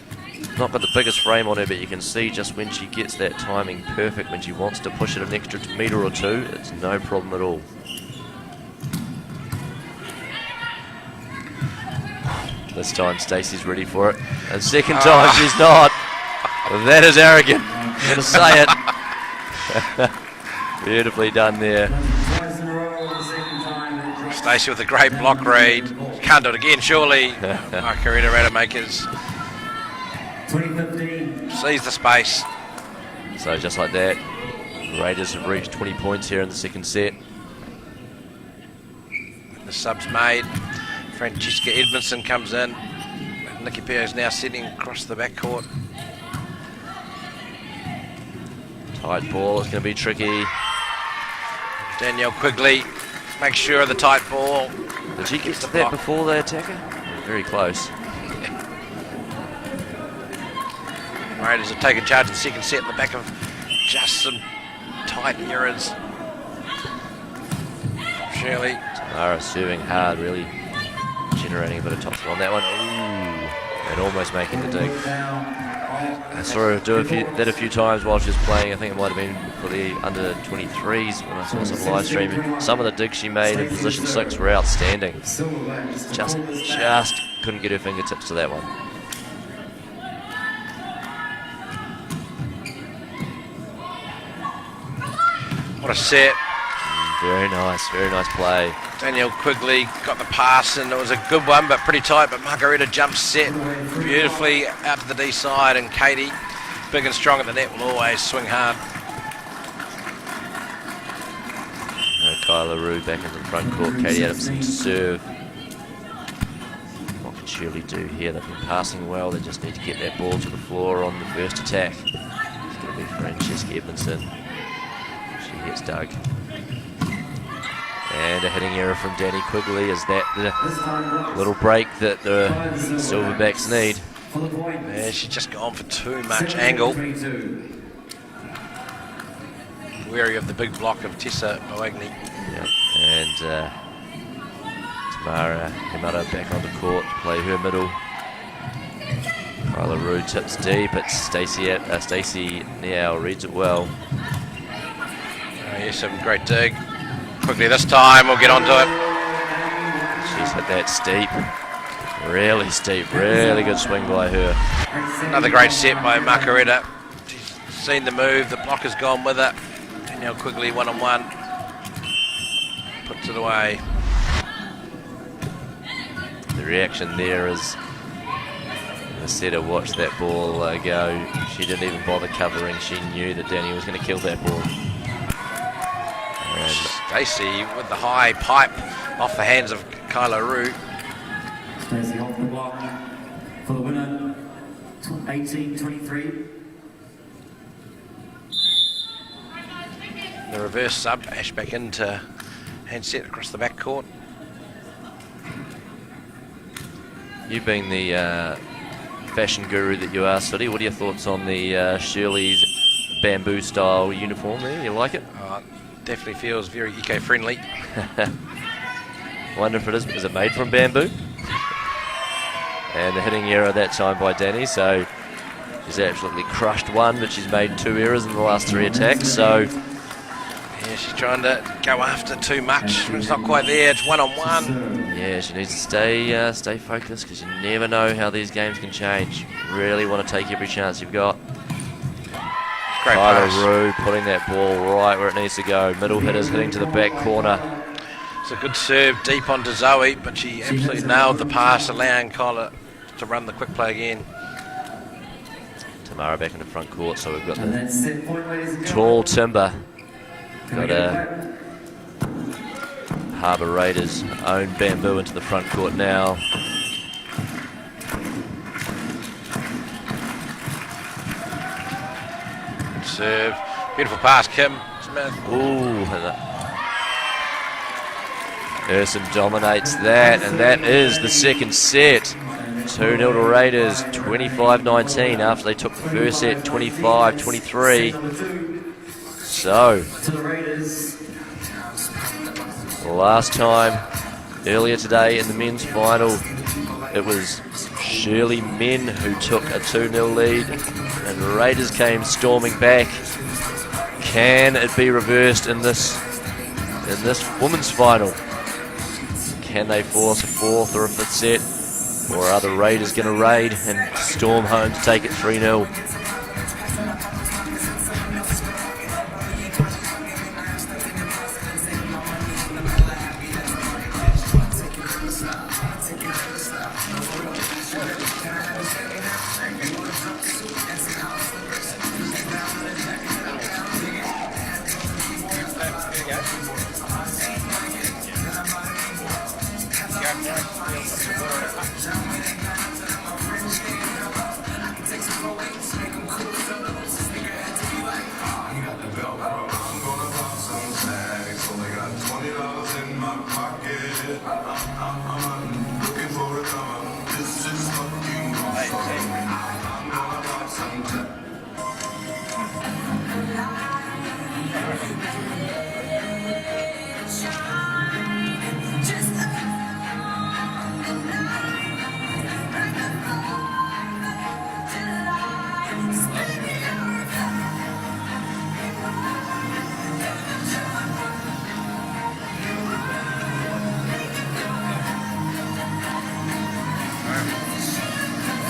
B: not got the biggest frame on her, but you can see just when she gets that timing perfect, when she wants to push it an extra metre or two, it's no problem at all. This time Stacey's ready for it. And second time she's not. That is arrogant. I'm going to say it. Beautifully done there.
C: Stacey with a great block read. Can't do it again, surely. Margarita Rademakers
A: 2015.
C: sees the space.
B: So just like that, Raiders have reached 20 points here in the second set.
C: The sub's made. Francesca Edmondson comes in. Nikki Pierre is now sitting across the backcourt.
B: Tight ball, it's going to be tricky.
C: Danielle Quigley Make sure of the tight ball.
B: Did she get to that before the attacker? Very close.
C: Raiders have taken charge in the second set in the back of just some tight errors. Shirley.
B: Tamara serving hard, really generating a bit of topspin on that one. Ooh, and almost making the dig. I saw her do that a few times while she was playing. I think it might have been for the under 23s when I saw some live streaming. Some of the digs she made in position 6 were outstanding. Just couldn't get her fingertips to that one.
C: What a set.
B: Very nice play.
C: Danielle Quigley got the pass and it was a good one but pretty tight, but Margarita jumps set beautifully out to the D side, and Katie, big and strong at the net, will always swing hard.
B: Kyla Rue back in the front court. Katie Adamson to serve. What can Shirley do here? They've been passing well, they just need to get that ball to the floor on the first attack. It's going to be Francesca Edmondson. She gets dug. And a hitting error from Danny Quigley. Is that the little break that the Silverbacks need?
C: Yeah, she's just gone for too much angle. Wary of the big block of Tessa Moagni.
B: Yep. And Tamara Himata back on the court to play her middle. Kyla Rue tips deep. It's Stacey Niao reads it well.
C: Yes, a great dig. Quickly this time, we'll get onto it.
B: She's hit that steep. Really steep. Really good swing by her.
C: Another great set by Margarita. She's seen the move. The block has gone with it. Danielle Quigley one-on-one. Puts it away.
B: The reaction there is the setter watched that ball go. She didn't even bother covering. She knew that Danny was going to kill that ball. And
C: Stacey with the high pipe off the hands of Kyla Rue.
A: Stacey off the block for the winner, 18-23.
C: The reverse sub, Ash back into hand set across the back court.
B: you being the fashion guru that you are, Sooty, what are your thoughts on the Shirley's bamboo style uniform there? You like it?
C: Definitely feels very eco-friendly.
B: Wonder if it is it made from bamboo? And the hitting error that time by Danny, so she's absolutely crushed one, but she's made 2 errors in the last 3 attacks, so
C: yeah, she's trying to go after too much. It's not quite there, it's one-on-one.
B: yeah, she needs to stay focused, because you never know how these games can change. You really want to take every chance you've got.
C: Great pass.
B: Kyla Rue putting that ball right where it needs to go. Middle hitters hitting to the back corner.
C: It's a good serve deep onto Zoe, but she absolutely nailed the pass, allowing Kyla to run the quick play again.
B: Tamara back in the front court, so we've got the tall timber. Got a Harbour Raiders own bamboo into the front court now.
C: Good serve. Beautiful pass, Kim Smith.
B: Ooh, Urson dominates that, and that is the second set. 2-0 to Raiders, 25-19 after they took the first set, 25-23. So, last time, earlier today in the men's final, it was Shirley men who took a 2-0 lead, and the Raiders came storming back. Can it be reversed in this women's final? Can they force a 4th or a 5th set? Or are the Raiders going to raid and storm home to take it 3-0?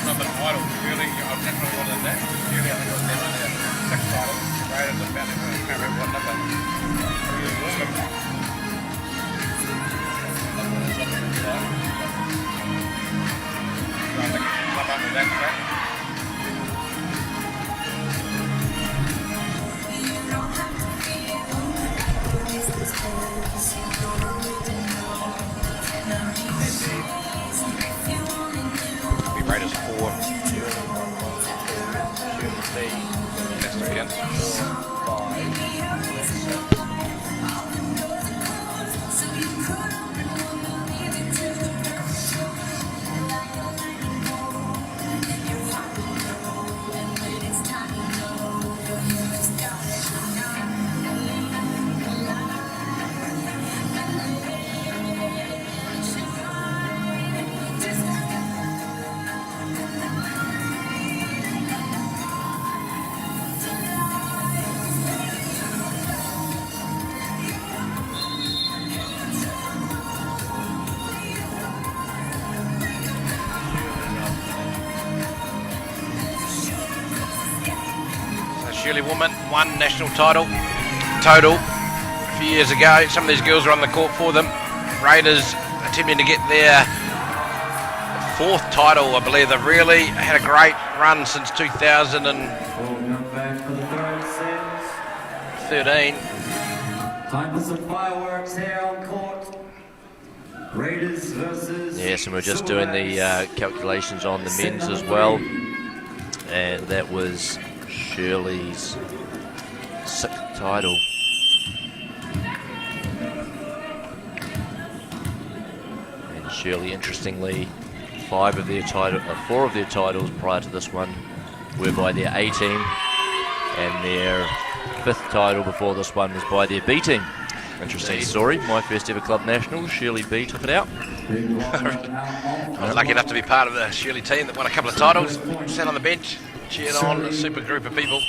C: Not the title, Shirley. I've definitely wanted that. Shirley, I think it was definitely a sixth title. Raiders are about to I can't remember what number. Really warm. I think club up with that track. Raiders 4. Next weekend. 5. Shirley woman, 1 national title total a few years ago. Some of these girls are on the court for them. Raiders attempting to get their 4th title, I believe. They've really had a great run since 2013.
A: Time for some fireworks here on court. Raiders versus.
B: Yes, and we're just doing the calculations on the men's as well. And that was Shirley's 6th title. And Shirley, interestingly, 4 of their titles prior to this one were by their A team, and their 5th title before this one was by their B team. Interesting story. My first ever club national, Shirley B took it out.
C: I was lucky enough to be part of the Shirley team that won a couple of titles. Sat on the bench, cheered on a super group of people.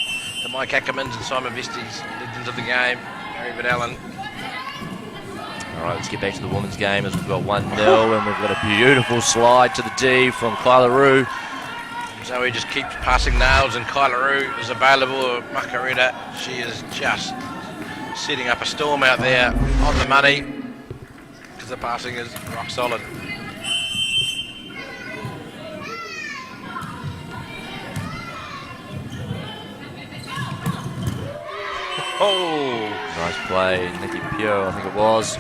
C: The Mike Ackermans and Simon Vestes, legends of the game. Gary Van Allen.
B: Alright, let's get back to the women's game as we've got 1-0, and we've got a beautiful slide to the D from Kyla Rue.
C: So he just keeps passing nails, and Kyla Rue is available. Makarita, she is just setting up a storm out there on the money because the passing is rock solid. Oh,
B: nice play, Nikki Pio, I think it was.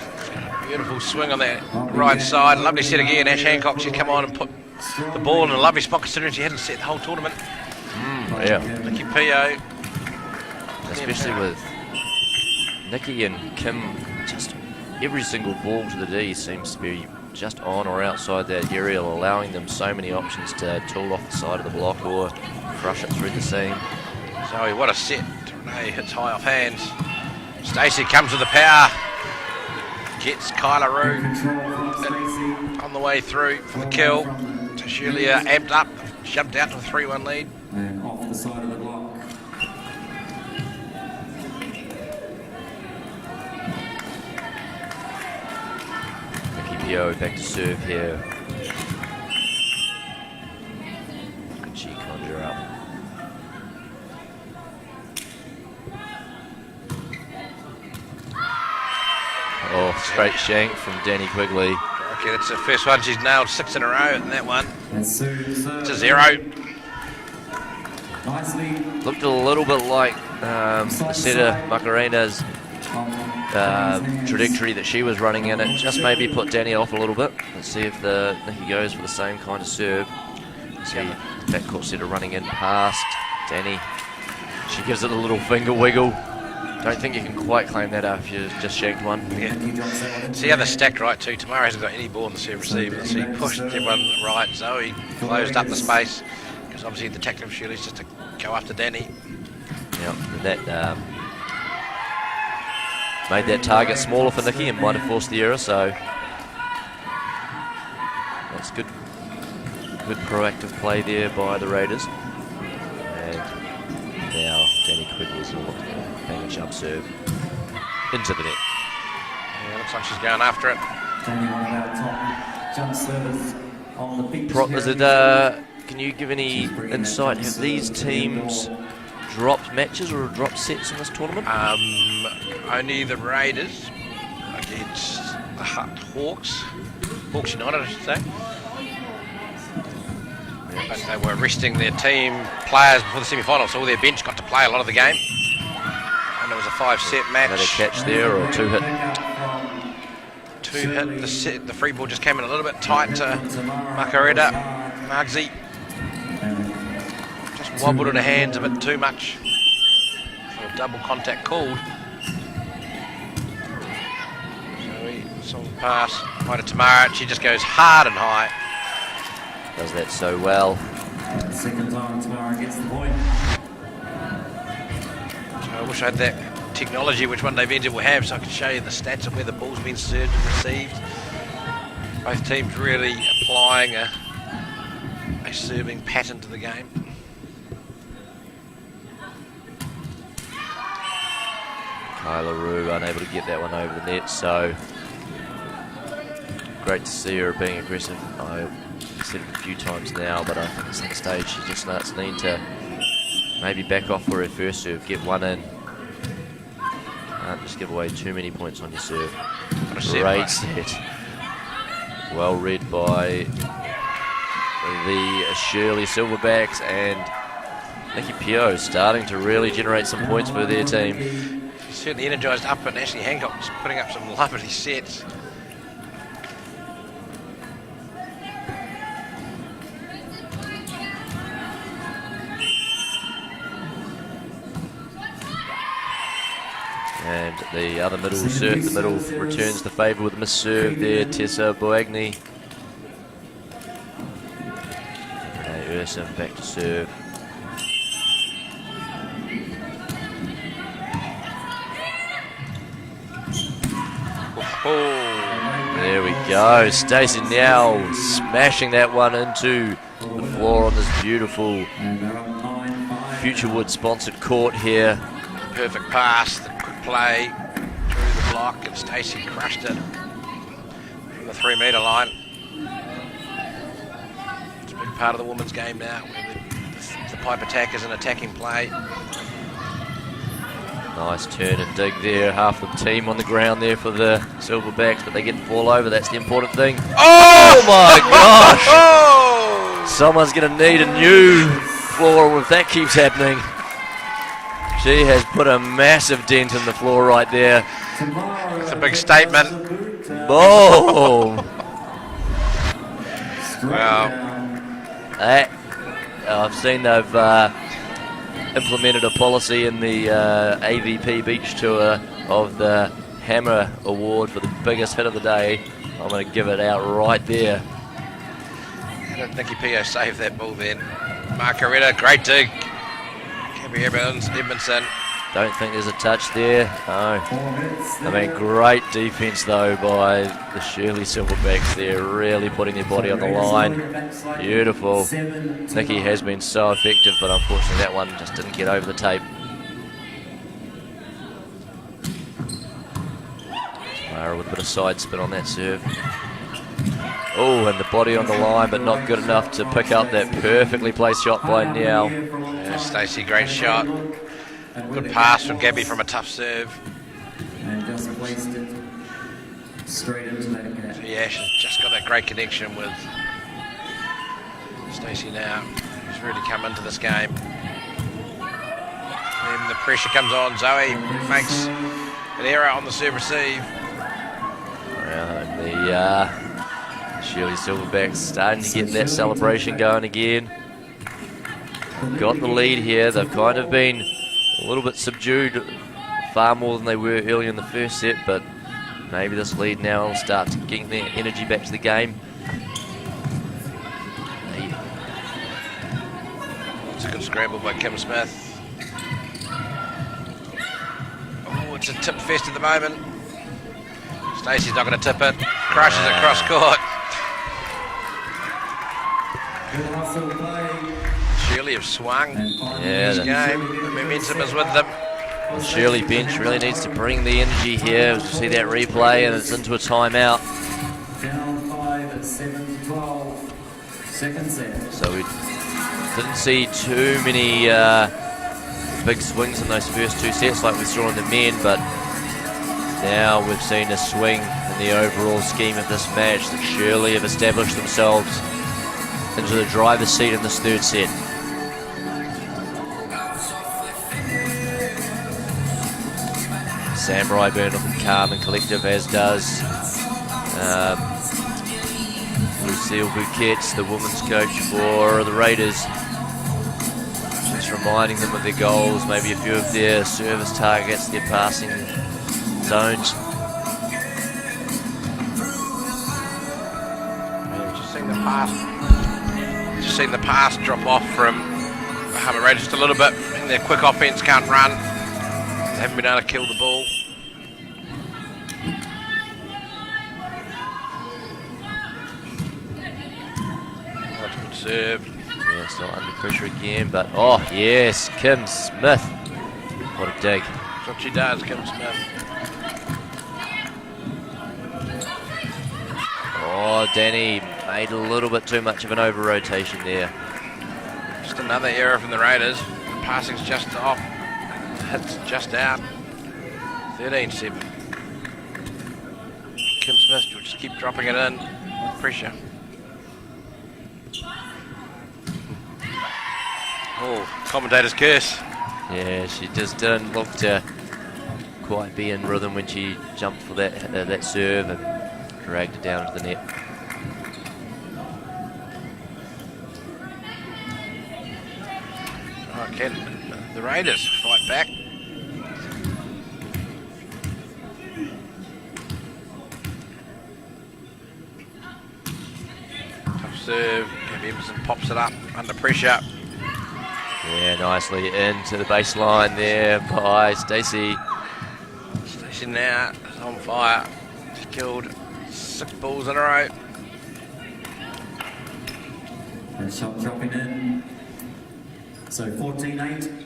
C: Beautiful swing on that right side. Lovely set again. Ash Hancock, she's come on and put the ball in a lovely spot considering she hadn't set the whole tournament.
B: Yeah.
C: Nikki Pio.
B: Especially with Nikki and Kim, just every single ball to the D seems to be just on or outside that area, allowing them so many options to tool off the side of the block or crush it through the seam.
C: Zoe, what a set. Renee hits high off hands. Stacey comes with the power. Gets Kyla Rue on the way through for the kill. So Shirley amped up, jumped out to a 3-1 lead.
A: And off the side of the block.
B: Nikki Pio back to serve here. Could she conjure up? Oh, straight shank from Danny Quigley.
C: Okay, that's the first one. She's nailed 6 in a row in that one.
A: It's
C: a 0.
A: Nicely.
B: Looked a little bit like Seta Macarena's trajectory that she was running in. It just maybe put Danny off a little bit. Let's see if Nikki goes for the same kind of serve. See backcourt Seta running in past Danny. She gives it a little finger wiggle. Don't think you can quite claim that after you just shanked one.
C: Yeah. See how they're stacked right too. Tamara hasn't got any ball in the serve receiver, so he pushed everyone right. Zoe closed up the space because obviously the tactic of Shirley's just to go after Danny.
B: Yep, and that made that target smaller for Nikki and might have forced the error, so that's good. Good proactive play there by the Raiders. And now Danny Quigley's will bang a jump serve into the net.
C: Yeah, looks like she's going after it.
A: Danny, one of our top jump servers on the pitch.
B: Is it, can you give any insight? Have these teams dropped matches or dropped sets in this tournament?
C: Only the Raiders against the Hawks United, I should say. But they were resting their team players before the semi-final, so all their bench got to play a lot of the game. And it was a 5-set match.
B: Another catch there or two hit?
C: Two hit. The free ball just came in a little bit tight to Makareta. Margsy just wobbled in her hands a bit too much. So a double contact called. So he saw the pass right to Tamara. She just goes hard and high.
B: Does that so well.
A: Second time Tamara gets the point.
C: So I wish I had that technology which one day Benji will have, so I could show you the stats of where the ball's been served and received. Both teams really applying a serving pattern to the game.
B: Kyla Rue unable to get that one over the net, so great to see her being aggressive. I've said it a few times now, but I think at some stage she just starts needing to maybe back off for her first serve, get one in. Can't just give away too many points on your serve. Great set. Well read by the Shirley Silverbacks, and Nikki Pio starting to really generate some points for their team.
C: She's certainly energised up, and Ashley Hancock's putting up some lovely sets.
B: And the other middle serve, the middle returns the favour with a miss serve there, Tessa Boagni. Urson back to serve.
C: Oh.
B: There we go. Stacey now smashing that one into the floor on this beautiful Futurewood sponsored court here.
C: Perfect pass, the quick play through the block, and Stacey crushed it from the 3 metre line. It's a big part of the women's game now, where the pipe attack is an attacking play.
B: Nice turn and dig there. Half the team on the ground there for the Silverbacks, but they get the ball over. That's the important thing. Oh my gosh!
C: Oh!
B: Someone's going to need a new floor if that keeps happening. She has put a massive dent in the floor right there.
C: It's a big statement.
B: Boom!
C: Wow.
B: I've seen they've implemented a policy in the AVP Beach Tour of the Hammer Award for the biggest hit of the day. I'm going to give it out right there.
C: How did Nikki Pio save that ball then? Margaretta, great dig. Gabby Edmondson.
B: Don't think there's a touch there. No. I mean, great defense though by the Shirley Silverbacks there, really putting their body on the line. Beautiful. Nikki has been so effective, but unfortunately that one just didn't get over the tape. Tamara with a bit of side spin on that serve. Oh, and the body on the line, but not good enough to pick up that perfectly placed shot by Niall.
C: Yeah, Stacey, great shot. Good pass from Gabby from a tough serve.
A: And just placed it straight into that gap.
C: So yeah, she's just got that great connection with Stacey now, who's really come into this game. Then the pressure comes on. Zoe makes an error on the serve receive.
B: And the Shirley Silverbacks starting to get that celebration going again. Got the lead here. They've kind of been a little bit subdued far more than they were early in the first set, but maybe this lead now will start to get their energy back to the game.
C: It's a good scramble by Kim Smith. Oh, it's a tip fest at the moment. Stacey's not going to tip it. Crushes it cross court.
A: Good hustle play.
C: Shirley have swung
B: Yeah,
C: this game. The momentum is with them.
B: The Shirley bench really needs to bring the energy here. As we see that replay, and it's into a timeout.
A: Down 5 at 7-12. Second set.
B: So we didn't see too many big swings in those first two sets like we saw in the men, but now we've seen a swing in the overall scheme of this match. That Shirley have established themselves into the driver's seat in this third set. Sam Ryburn looking calm and collective, as does Lucille Bouquet's the women's coach for the Raiders. Just reminding them of their goals, maybe a few of their service targets, their passing zones.
C: Just seen the pass drop off from the Harbour Raiders just a little bit. Their quick offense can't run. They haven't been able to kill the ball. That's a good serve.
B: Yeah, still under pressure again, but oh yes, Kim Smith. What a dig.
C: That's what she does, Kim Smith.
B: Oh, Danny made a little bit too much of an over-rotation there.
C: Just another error from the Raiders. Passing's just off. Hits just out. 13-7. Kim Smith will just keep dropping it in. Pressure. Oh, commentator's curse.
B: Yeah, she just didn't look to quite be in rhythm when she jumped for that serve and dragged it down to the net.
C: Oh, can the Raiders fight back? Tough serve. Adamson pops it up under pressure.
B: Yeah, nicely into the baseline there by Stacey.
C: Stacey now is on fire. She's killed 6 balls in a row.
A: And shot dropping in. So 14-8.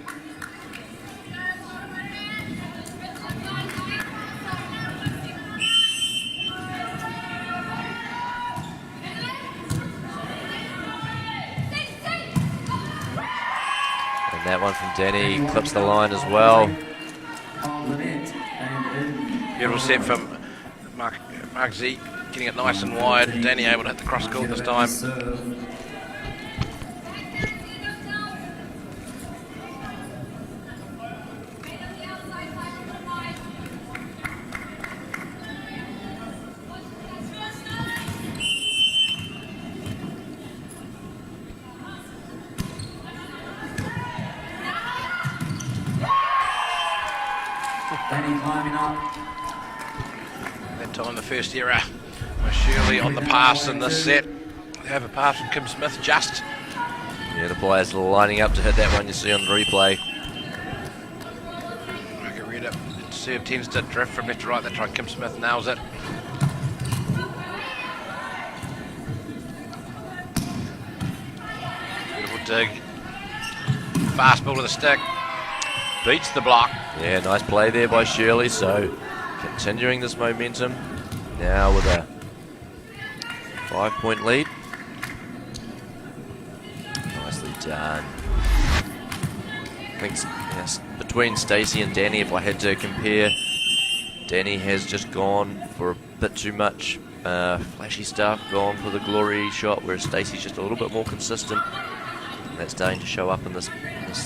B: And that one from Danny clips the line as well.
A: On the net and in.
C: Beautiful set from Mark Z, getting it nice and wide. Danny able to hit the cross court this time.
A: Serve. Danny climbing up.
C: That time the first error was Shirley on the pass in this set. They have a pass from Kim Smith just.
B: Yeah, the players lining up to hit that one you see on the replay.
C: I can read it. The serve tends to drift from left to right. That try Kim Smith nails it. Beautiful dig. Fast ball to the stick. Beats the block.
B: Yeah, nice play there by Shirley. So continuing this momentum now with a 5-point lead. Nicely done. I think yes, between Stacey and Danny, if I had to compare, Danny has just gone for a bit too much flashy stuff, gone for the glory shot, whereas Stacey's just a little bit more consistent. And that's starting to show up in this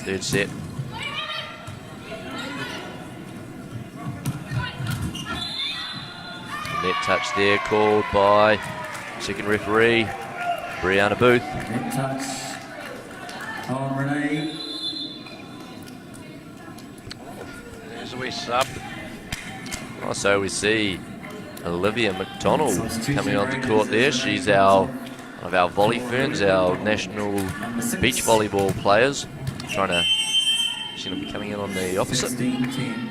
B: third set. Net touch there called by second referee, Brianna Booth.
A: Net touch on Renee.
C: There's a wee sub.
B: So we see Olivia McDonald coming onto court there. She's one of our volley ferns, our national beach volleyball players. She's going to be coming in on the opposite.
A: 16-10.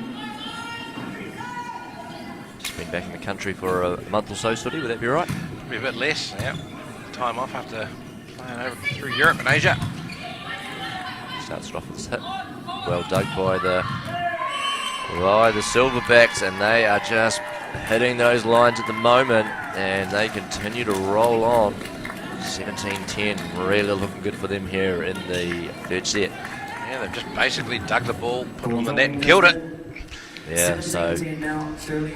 B: Just been back in the country for a month or so, Sooty, would that be right?
C: Probably a bit less, yeah. Time off after playing over through Europe and Asia.
B: Starts it off with this hit. Well dug by the Silverbacks, and they are just hitting those lines at the moment, and they continue to roll on. 17-10, really looking good for them here in the third set.
C: Yeah, they've just basically dug the ball, put it on the net and killed it.
B: Yeah, so
A: 17-10 now, Shirley.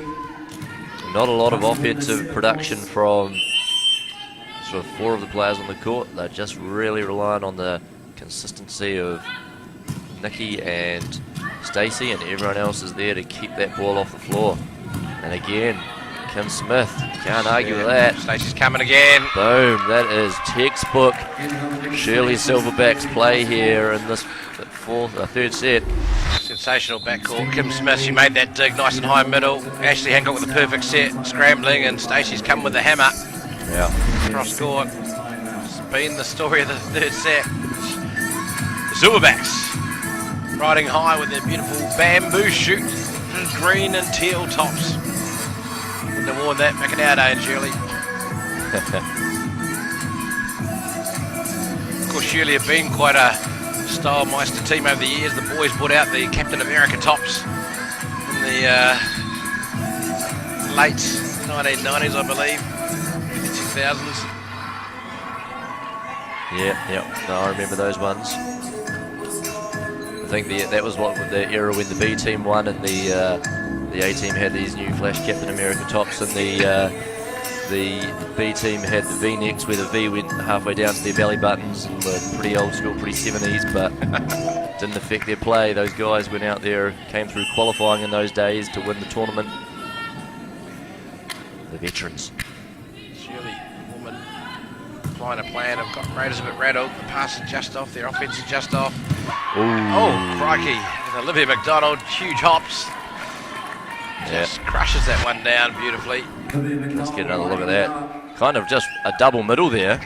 B: not a lot of offensive production from sort of four of the players on the court. They're just really relying on the consistency of Nikki and Stacey, and everyone else is there to keep that ball off the floor. And again, Kim Smith, can't argue with that.
C: Stacey's coming again.
B: Boom, that is textbook Shirley Silverbacks play here in this third set.
C: Sensational backcourt. Kim Smith, she made that dig nice and high middle. Ashley Hancock with the perfect set, scrambling, and Stacey's come with the hammer.
B: Yeah.
C: Cross court. It's been the story of the third set. The Silverbacks riding high with their beautiful bamboo shoots, green and teal tops. Wouldn't have worn that back in our day, Shirley. Of course, Shirley have been quite a style meister team over the years. The boys brought out the Captain America tops in the late 1990s, I believe, early 2000s.
B: Yeah, no, I remember those ones. I think that was the era when the B team won, and the A team had these new flash Captain America tops, and the B team had the V-necks where the V went halfway down to their belly buttons, and were pretty old school, pretty 70s, but didn't affect their play. Those guys went out there, came through qualifying in those days to win the tournament. The veterans.
C: Shirley, woman, applying a plan. Have got Raiders a bit rattled. The pass is just off. Their offense is just off.
B: Ooh.
C: Oh, crikey. With Olivia McDonald, huge hops. Just crushes that one down beautifully.
B: Let's get another look at that. Kind of just a double middle there.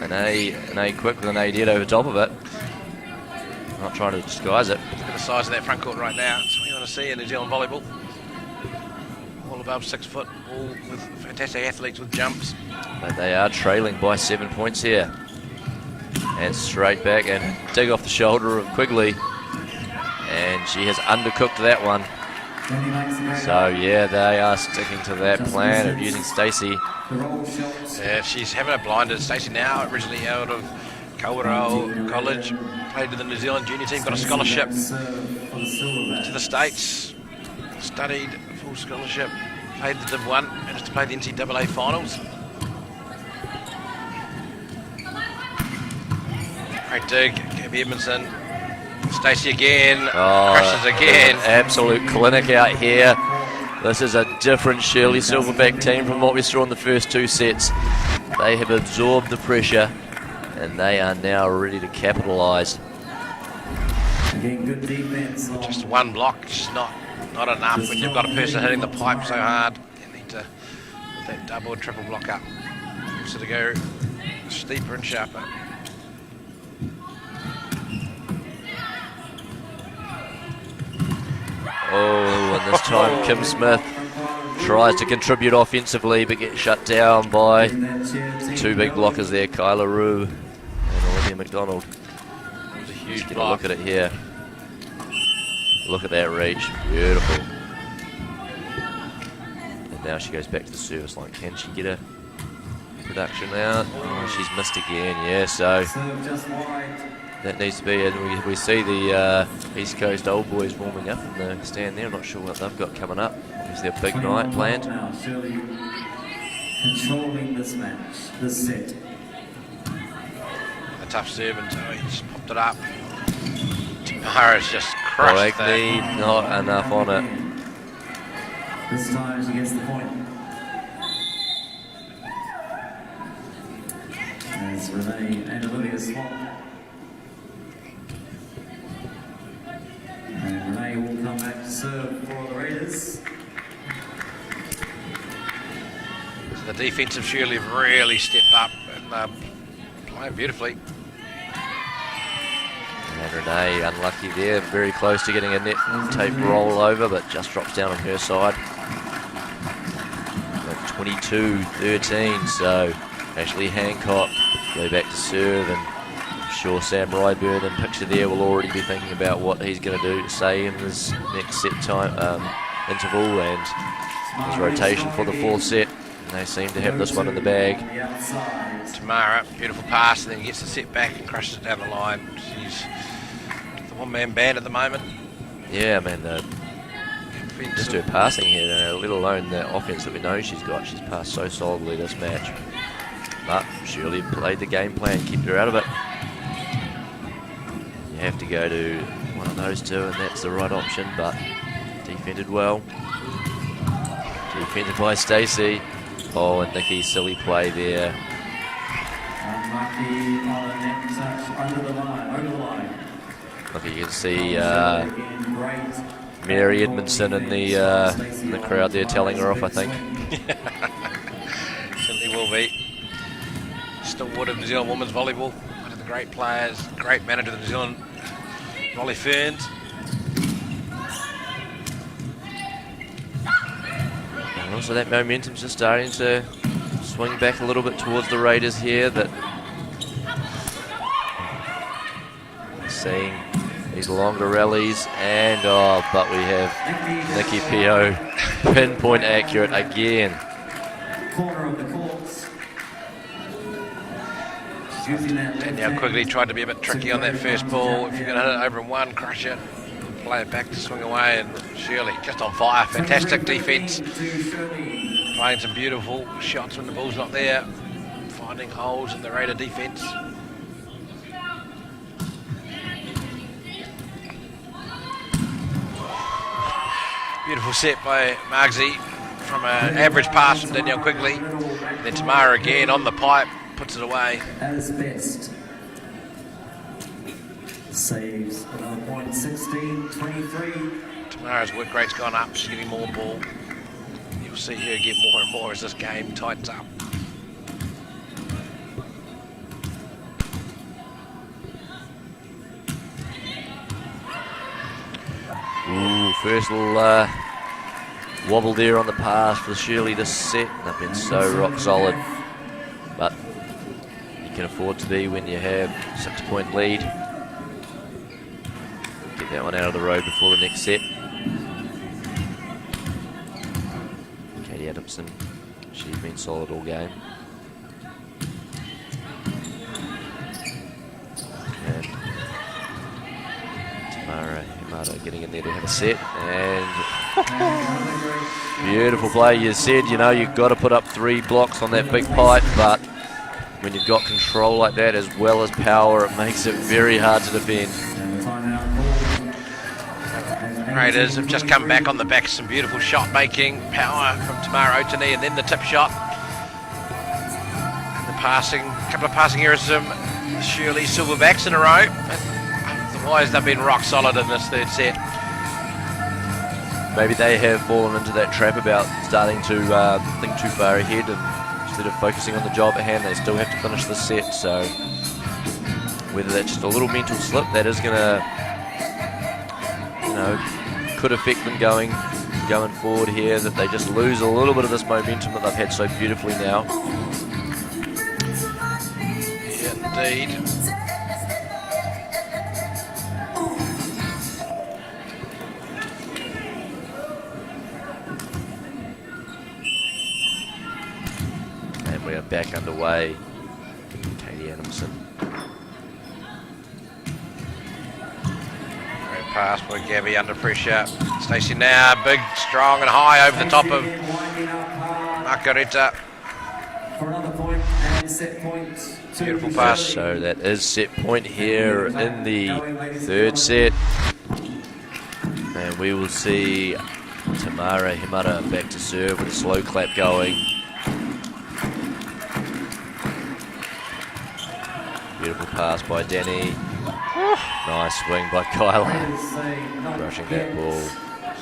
B: An A quick with an A dead over top of it. Not trying to disguise it.
C: Look at the size of that front court right now. That's what you want to see in New Zealand volleyball. All above 6 foot, all with fantastic athletes with jumps.
B: But they are trailing by 7 points here. And straight back and dig off the shoulder of Quigley. And she has undercooked that one. So yeah, they are sticking to that plan of using Stacey.
C: Yeah, she's having her blinded. Stacey now, originally out of Kawerau College, played with the New Zealand junior team, got a scholarship to the States, studied, full scholarship, played the Div 1, managed to play the NCAA finals. Great dig, Gabby Adamson. Stacey again, crashes again.
B: Absolute clinic out here. This is a different Shirley Silverback team from what we saw in the first two sets. They have absorbed the pressure, and they are now ready to capitalise.
A: Good defense.
C: Just one block, just not enough when you've got a person hitting the pipe so hard. You need to put that double and triple block up. So to go steeper and sharper.
B: Oh, and this time Kim Smith tries to contribute offensively but gets shut down by two big blockers there, Kyla Rue and Olivia McDonald.
C: It was a huge
B: Get a
C: block.
B: look at it here. Look at that reach, beautiful. And now she goes back to the service line. Can she get a production out? Oh, she's missed again, yeah, so that needs to be it. We see the East Coast old boys warming up in the stand there. I'm not sure what they've got coming up. Is there a big night planned?
A: Now, Shirley controlling this match, this set.
C: A tough serve and Zoe just popped it up. Tamara's just crushed that.
B: Not enough on it.
A: This time she gets the point. As Renee and Olivia swap. And Renee will come back to serve for the Raiders.
C: the defensive Shirley have really stepped up and playing beautifully.
B: And Renee unlucky there, very close to getting a net tape roll over, but just drops down on her side. 22-13, so Ashley Hancock go back to serve, and I'm sure Sam Ryburn in picture there will already be thinking about what he's going to do to say in this next set time interval and his rotation for the fourth set. And they seem to have this one in the bag.
C: Tamara, beautiful pass, and then gets the set back and crushes it down the line. She's the one-man band at the moment.
B: Yeah, man, just her passing here, let alone the offense that we know she's got. She's passed so solidly this match. But Shirley played the game plan, kept her out of it. You have to go to one of those two, and that's the right option, but defended well. Defended by Stacey. Oh, and Nikki, silly play there.
A: Unlucky on the net touch under the line.
B: Look, you can see Mary Edmondson in the crowd there telling her off, I think.
C: Certainly will be. Stalwart of New Zealand women's volleyball. One of the great players, great manager of the New Zealand Volley Ferns.
B: And also that momentum's just starting to swing back a little bit towards the Raiders here. That seeing these longer rallies, and but we have Nikki Pio pinpoint accurate again.
A: Corner of the courts.
C: Danielle Quigley tried to be a bit tricky on that first ball. If you're going to hit it over in one, crush it, play it back to swing away, and Shirley just on fire. Fantastic defence. Playing some beautiful shots when the ball's not there. Finding holes in the Raider defence. Beautiful set by Margsy from an average pass from Danielle Quigley. And then Tamara again on the pipe, puts it away.
A: At his best. Saves another point, 16-23.
C: Tamara's work rate's gone up, she's getting more ball. You'll see her get more and more as this game tightens up.
B: Ooh, first little wobble there on the pass for Shirley this set. They've been so rock solid, but you can afford to be when you have 6-point lead. Get that one out of the road before the next set. Katie Adamson, she's been solid all game. And Tamara Himada getting in there to have a set, and beautiful play. You said, you know, you've got to put up 3 blocks on that big pipe, but when you've got control like that as well as power, it makes it very hard to defend.
C: Raiders have just come back on the back of some beautiful shot making, power from Tamara Otani, and then the tip shot. And the passing, a couple of passing errors from Shirley Silverbacks in a row. Otherwise, they've been rock solid in this third set.
B: Maybe they have fallen into that trap about starting to think too far ahead, and instead of focusing on the job at hand, they still have to finish this set. So whether that's just a little mental slip that is going to, you know, could affect them going forward here, that they just lose a little bit of this momentum that they've had so beautifully now.
C: Yeah, indeed.
B: And we are back underway. Katie Adamson.
C: Pass by Gabby under pressure. Stacey now, big, strong and high over the top of Margarita.
A: For another point and set point.
C: Beautiful pass.
B: So that is set point here in the third set. And we will see Tamara Himada back to serve with a slow clap going. Beautiful pass by Danny. Nice swing by Kyla, rushing that ball.
C: So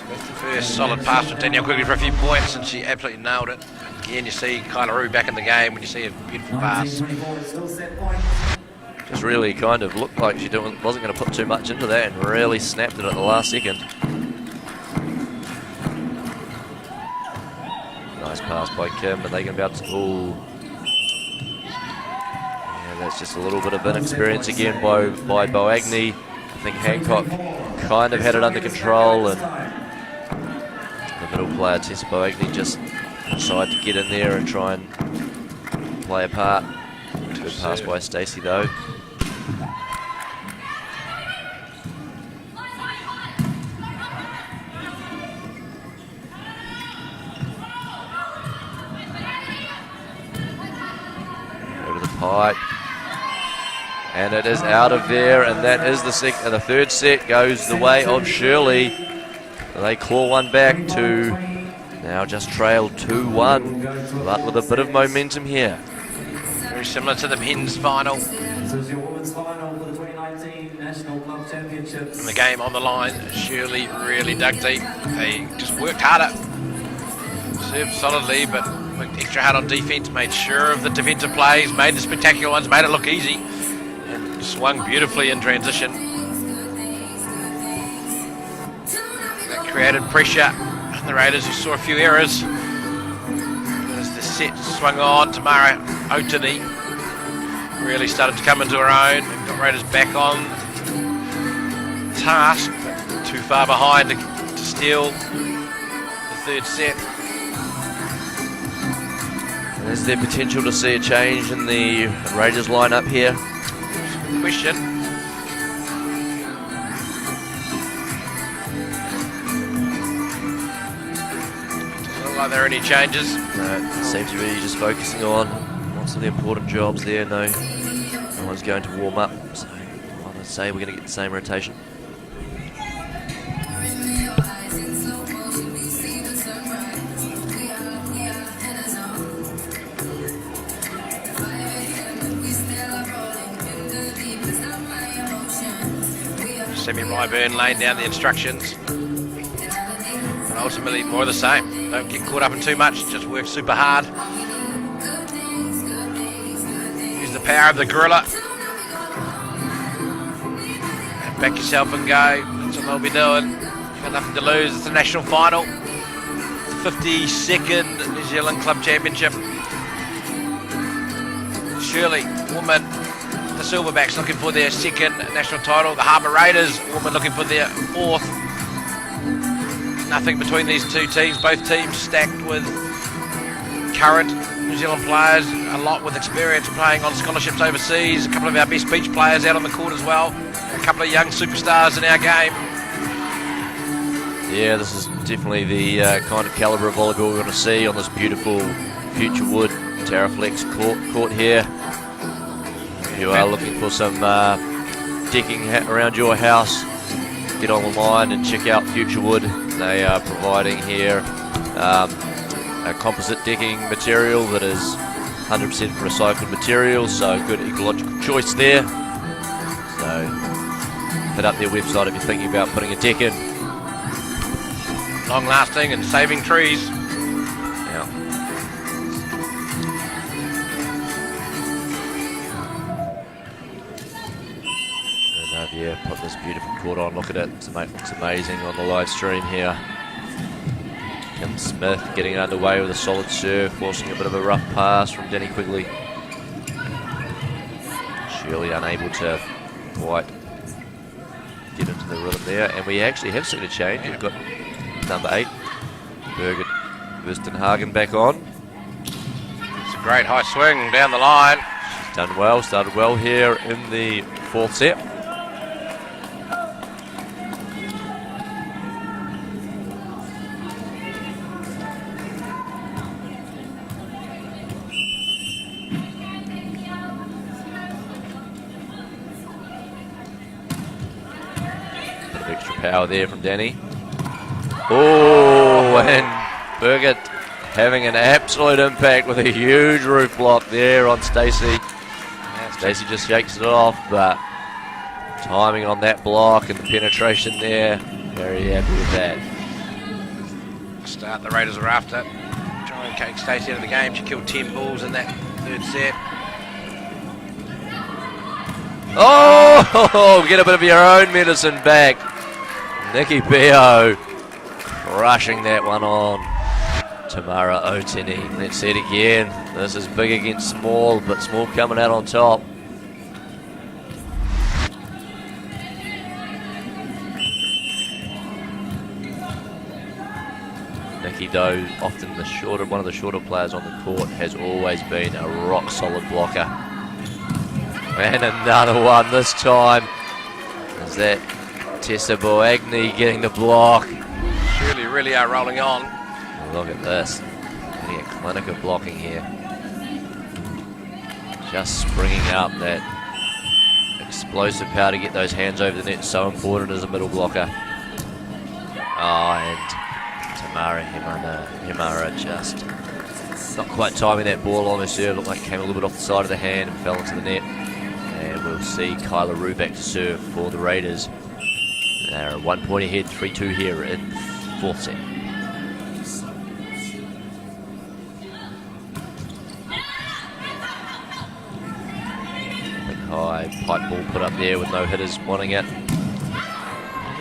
C: that's the first solid pass from Danielle Quigley for a few points, and she absolutely nailed it. Again, you see Kyla Rue back in the game when you see a beautiful pass.
A: 1924 still set point.
B: Just really kind of looked like she wasn't going to put too much into that and really snapped it at the last second. Nice pass by Kim, but they can be able to. Ooh. Yeah, that's just a little bit of inexperience again by Boagni. I think Hancock kind of had it under control, and the middle player, Tessa Boagni, just decided to get in there and try and play a part. Good pass by Stacey though. Pipe, and it is out of there, and that is the third set goes the way of Shirley. They claw one back to now just trail 2-1, but with a bit of momentum here.
C: Very similar to the men's final.
A: This is your women's final for the 2019 National Club Championships.
C: And the game on the line, Shirley really dug deep. They just worked harder, served solidly, but worked extra hard on defence, made sure of the defensive plays, made the spectacular ones, made it look easy, and swung beautifully in transition. That created pressure, and the Raiders, who saw a few errors. As the set swung on, Tamara Otani really started to come into her own and got Raiders back on task, but too far behind to steal the third set.
B: Is there potential to see a change in the Raiders lineup here?
C: Good question. Doesn't look like there are any changes.
B: No, it seems to be just focusing on lots of the important jobs there. No one's going to warm up, so I would say we're going to get the same rotation.
C: Semi Ryburn laying down the instructions, and ultimately more of the same. Don't get caught up in too much, just work super hard. Use the power of the gorilla and back yourself and go. That's what they'll be doing. You've got nothing to lose. It's the national final, 52nd New Zealand Club Championship. Shirley, woman, the Silverbacks looking for their second national title. The Harbour Raiders, women looking for their fourth. Nothing between these two teams. Both teams stacked with current New Zealand players, a lot with experience playing on scholarships overseas. A couple of our best beach players out on the court as well. A couple of young superstars in our game.
B: Yeah, this is definitely the kind of calibre of volleyball we're going to see on this beautiful Future Wood Terraflex court here. If you are looking for some decking around your house, get online and check out Future Wood. They are providing here a composite decking material that is 100% recycled material, so good ecological choice there. So hit up their website if you're thinking about putting a deck in.
C: Long lasting and saving trees.
B: Yeah. Yeah, put this beautiful court on. Look at it. It looks amazing on the live stream here. Kim Smith getting it underway with a solid serve, forcing a bit of a rough pass from Denny Quigley. Shirley unable to quite get into the rhythm there. And we actually have seen a change. We've got number 8, Birgit Verstenhagen back on.
C: It's a great high swing down the line.
B: She's done well, started well here in the 4th set. Power there from Danny. Oh, and Birgit having an absolute impact with a huge roof block there on Stacey. Stacey just shakes it off, but timing on that block and the penetration there, very happy with that.
C: Start the Raiders are after. Trying Okay, Stacey out of the game. She killed 10 bulls in that third set.
B: Oh, get a bit of your own medicine back. Nikki Pio crushing that one on Tamara Otini. Let's see it again. This is big against small, but small coming out on top. Nikki, though, often one of the shorter players on the court, has always been a rock solid blocker. And another one this time. Is that Tessa Boagni getting the block?
C: Shirley really are rolling on.
B: Look at this. Getting a clinic of blocking here. Just springing up that explosive power to get those hands over the net. So important as a middle blocker. Oh, and Tamara Himara just not quite timing that ball on her serve. Looked like it came a little bit off the side of the hand and fell into the net. And we'll see Kyla Rue back to serve for the Raiders. They're 1 point ahead, 3-2 here in fourth set. Big high pipe ball put up there with no hitters wanting it.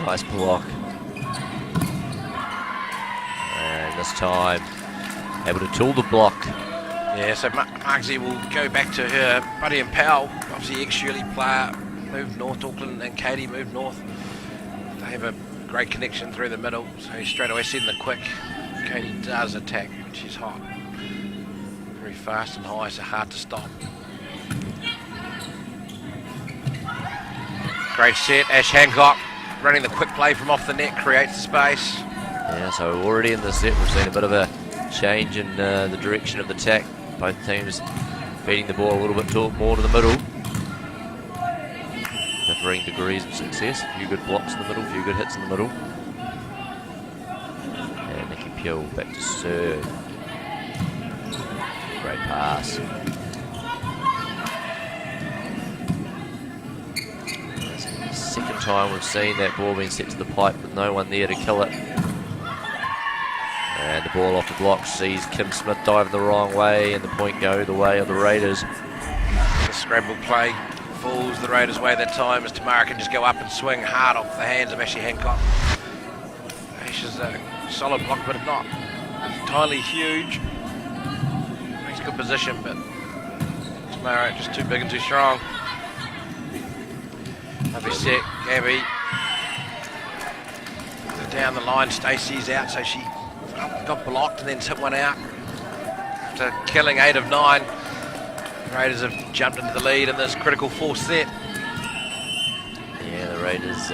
B: Nice block. And this time able to tool the block.
C: Yeah, so Margsy will go back to her buddy and pal, obviously ex-Shirley player, moved north, Auckland, and Katie moved north. They have a great connection through the middle, so he straight away send the quick. Katie does attack, she's hot. Very fast and high, so hard to stop. Great set, Ash Hancock running the quick play from off the net, creates the space.
B: Yeah, so already in the set we've seen a bit of a change in the direction of the attack. Both teams feeding the ball a little bit more to the middle. Differing degrees of success. A few good blocks in the middle, a few good hits in the middle. And Nikki Pio back to serve. Great pass. That's the second time we've seen that ball being set to the pipe with no one there to kill it. And the ball off the block sees Kim Smith dive the wrong way and the point go the way of the Raiders.
C: The scramble play falls the Raiders' way that time as Tamara can just go up and swing hard off the hands of Ashley Hancock. Ash is a solid block, but not entirely huge. Makes good position, but Tamara just too big and too strong. Lovely set, Gabby. Down the line, Stacey's out, so she got blocked and then hit one out. After killing 8 of 9, the Raiders have jumped into the lead in this critical fourth set.
B: Yeah, the Raiders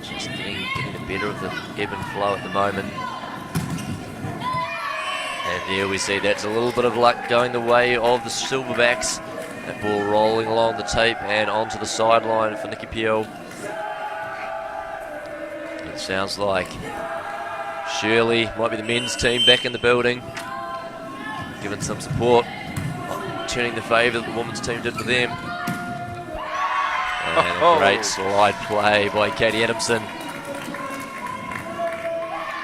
B: just getting the better of the ebb and flow at the moment. And there we see that's a little bit of luck going the way of the Silverbacks. That ball rolling along the tape and onto the sideline for Nikki Pio. It sounds like Shirley might be the men's team back in the building, giving some support, turning the favour that the women's team did for them. And a great slide play by Katie Adamson.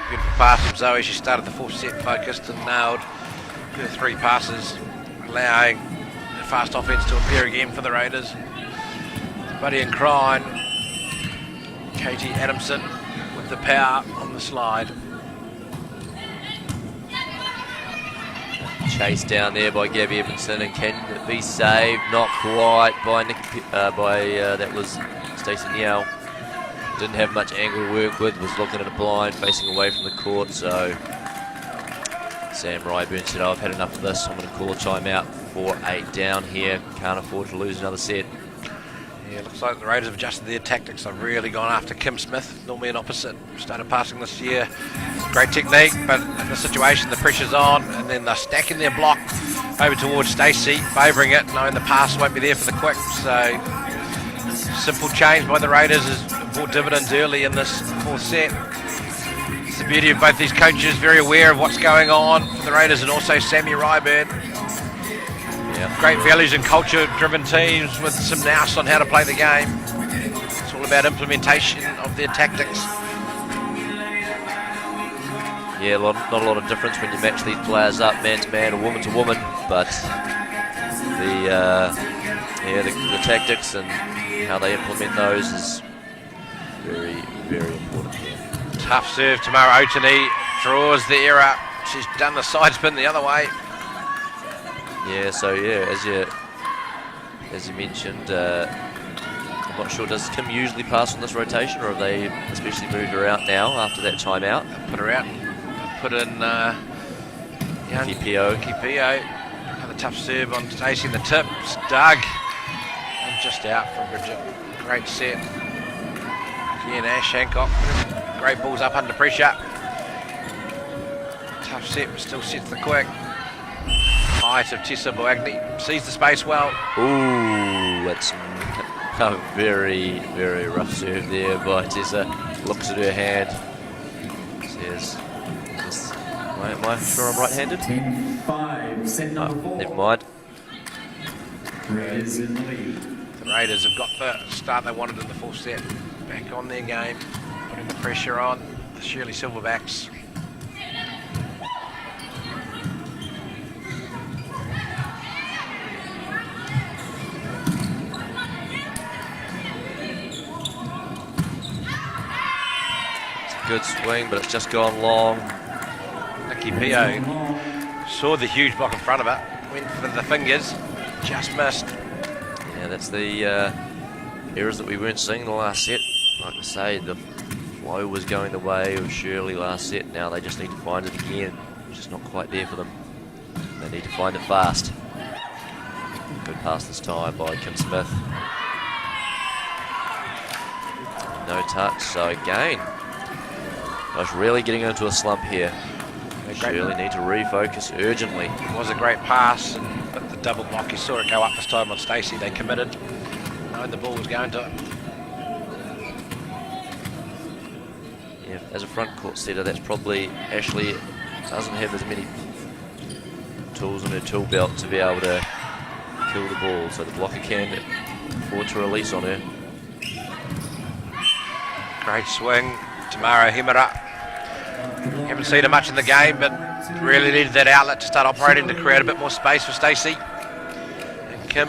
C: Beautiful pass from Zoe. She started the fourth set focused and nailed her 3 passes, allowing the fast offense to appear again for the Raiders. Buddy and Crine, Katie Adamson with the power on the slide.
B: Chased down there by Gabby Evanson, and can it be saved? Not quite by that was Stacey Niao. Didn't have much angle to work with, was looking at a blind, facing away from the court, so Sam Ryburn said, I've had enough of this, I'm going to call a timeout. 4-8 down here, can't afford to lose another set.
C: Yeah, looks like the Raiders have adjusted their tactics. They've really gone after Kim Smith, normally an opposite. Started passing this year. Great technique, but in the situation, the pressure's on, and then they're stacking their block over towards Stacey, favouring it, knowing the pass won't be there for the quick. So, simple change by the Raiders has brought dividends early in this fourth set. It's the beauty of both these coaches, very aware of what's going on for the Raiders, and also Sammy Ryburn. Great values and culture-driven teams with some nous on how to play the game. It's all about implementation of their tactics.
B: Yeah, not a lot of difference when you match these players up man to man or woman to woman, but the tactics and how they implement those is very, very important here.
C: Tough serve, Tamara Otani draws the error. She's done the side spin the other way.
B: Yeah, so yeah, as you mentioned, I'm not sure, does Kim usually pass on this rotation, or have they especially moved her out now after that timeout?
C: Put her out. Put in
B: Kipio.
C: Another tough serve on Stacey in the tips. Doug. And just out from Bridget. Great set. Again, Ash Hancock. Great balls up under pressure. Tough set, but still sets the quick. Height of Tessa Boagni. Sees the space well.
B: Ooh, that's a very, very rough serve there by Tessa. Looks at her hand. Says, am I sure I'm right-handed?
A: 10-5, set number 4.
B: Never mind.
A: Raiders in the lead.
C: The Raiders have got the start they wanted in the full set. Back on their game. Putting the pressure on the Shirley Silverbacks.
B: Good swing, but it's just gone long.
C: Nikki Pio saw the huge block in front of her, went for the fingers, just missed.
B: Yeah, that's the errors that we weren't seeing in the last set. Like I say, the flow was going the way of Shirley last set. Now they just need to find it again, which is not quite there for them. They need to find it fast. Good pass this time by Kim Smith. No touch, so again, I was really getting into a slump here. Shirley need to refocus urgently.
C: It was a great pass, but the double block, you saw it go up this time on Stacey. They committed, knowing the ball was going to it.
B: Yeah, as a front court setter, that's probably Ashley doesn't have as many tools in her tool belt to be able to kill the ball, so the blocker can afford to release on her.
C: Great swing, Tamara Himura. Haven't seen her much in the game, but really needed that outlet to start operating to create a bit more space for Stacey. And Kim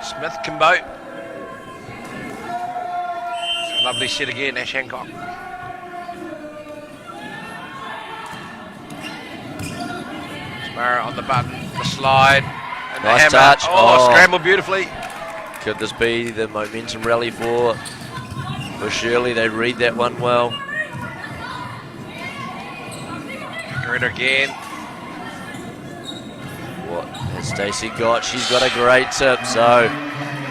C: Smith, Kimbo. A lovely set again, Ash Hancock. Tamara on the button, the slide, and the
B: Nice
C: hammer.
B: touch. Oh.
C: Scrambled beautifully.
B: Could this be the momentum rally for Shirley? They read that one well.
C: It again.
B: What has Stacey got? She's got a great tip, so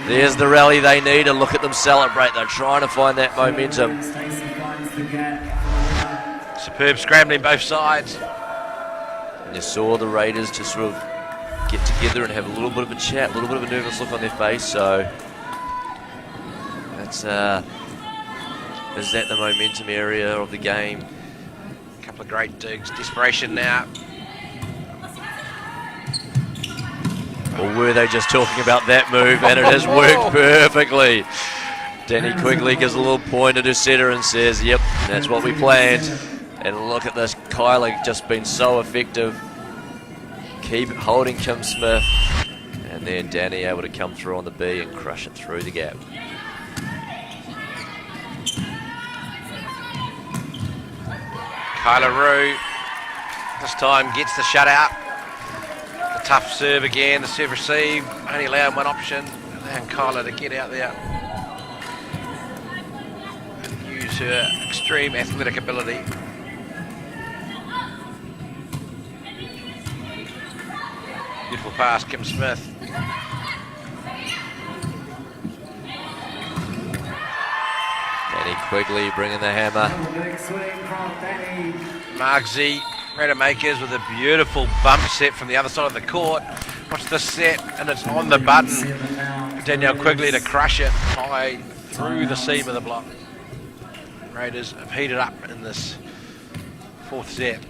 B: there's the rally they need, and look at them celebrate. They're trying to find that momentum.
C: Superb scrambling both sides.
B: And you saw the Raiders to sort of get together and have a little bit of a chat, a little bit of a nervous look on their face, so that's is that the momentum area of the game?
C: Couple of great digs, desperation now.
B: Or were they just talking about that move, and it has worked perfectly? Danny Quigley gives a little point at her setter and says, yep, that's what we planned. And look at this, Kyla just been so effective. Keep holding Kim Smith, and then Danny able to come through on the B and crush it through the gap.
C: Kyla Rue this time gets the shutout. The tough serve again, the serve receive, only allowing one option, allowing Kyla to get out there and use her extreme athletic ability. Beautiful pass, Kim Smith.
B: Danny Quigley bringing the hammer.
C: Margzy, Rademakers with a beautiful bump set from the other side of the court. Watch this set, and it's on the button. Danielle Quigley to crush it high through the seam of the block. Raiders have heated up in this fourth set.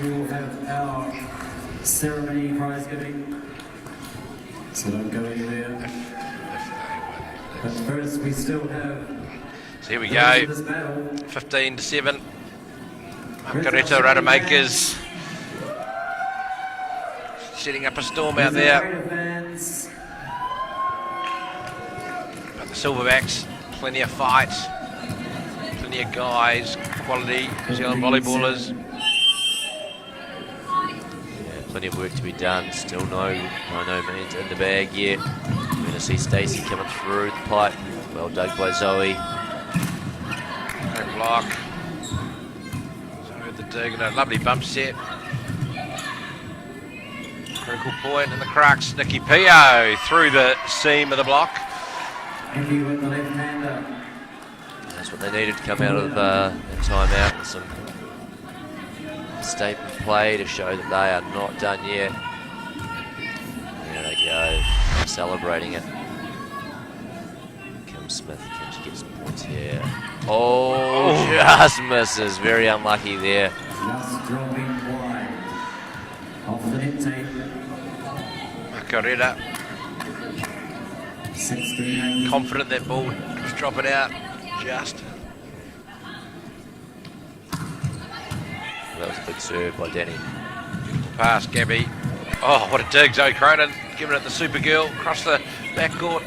A: we will have our ceremony prize giving. So don't go anywhere. But first, we still have.
C: So here we go. 15-7. Margarita Radamakers setting up a storm out there. But the Silverbacks, plenty of fights, plenty of guys, quality New Zealand volleyballers.
B: Yeah, plenty of work to be done. Still no means in the bag yet. We're going to see Stacey coming through the pipe. Well dug by Zoe.
C: Great block. Zoe with the dig and a lovely bump set. Critical point in the crux. Nikki Pio through the seam of the block.
A: Nikki with the left hander.
B: That's what they needed to come out of the timeout with some statement play to show that they are not done yet. There they go, celebrating it. Kim Smith, can she get some points here? Oh, just misses. Very unlucky there.
A: Just dropping wide. Off the net tape.
C: Margarita.
A: 16.
C: Confident that ball was dropping out. Just.
B: That was a big serve by Danny.
C: Pass, Gabby. Oh, what a dig, Zoe Cronin. Giving it the Supergirl across the backcourt.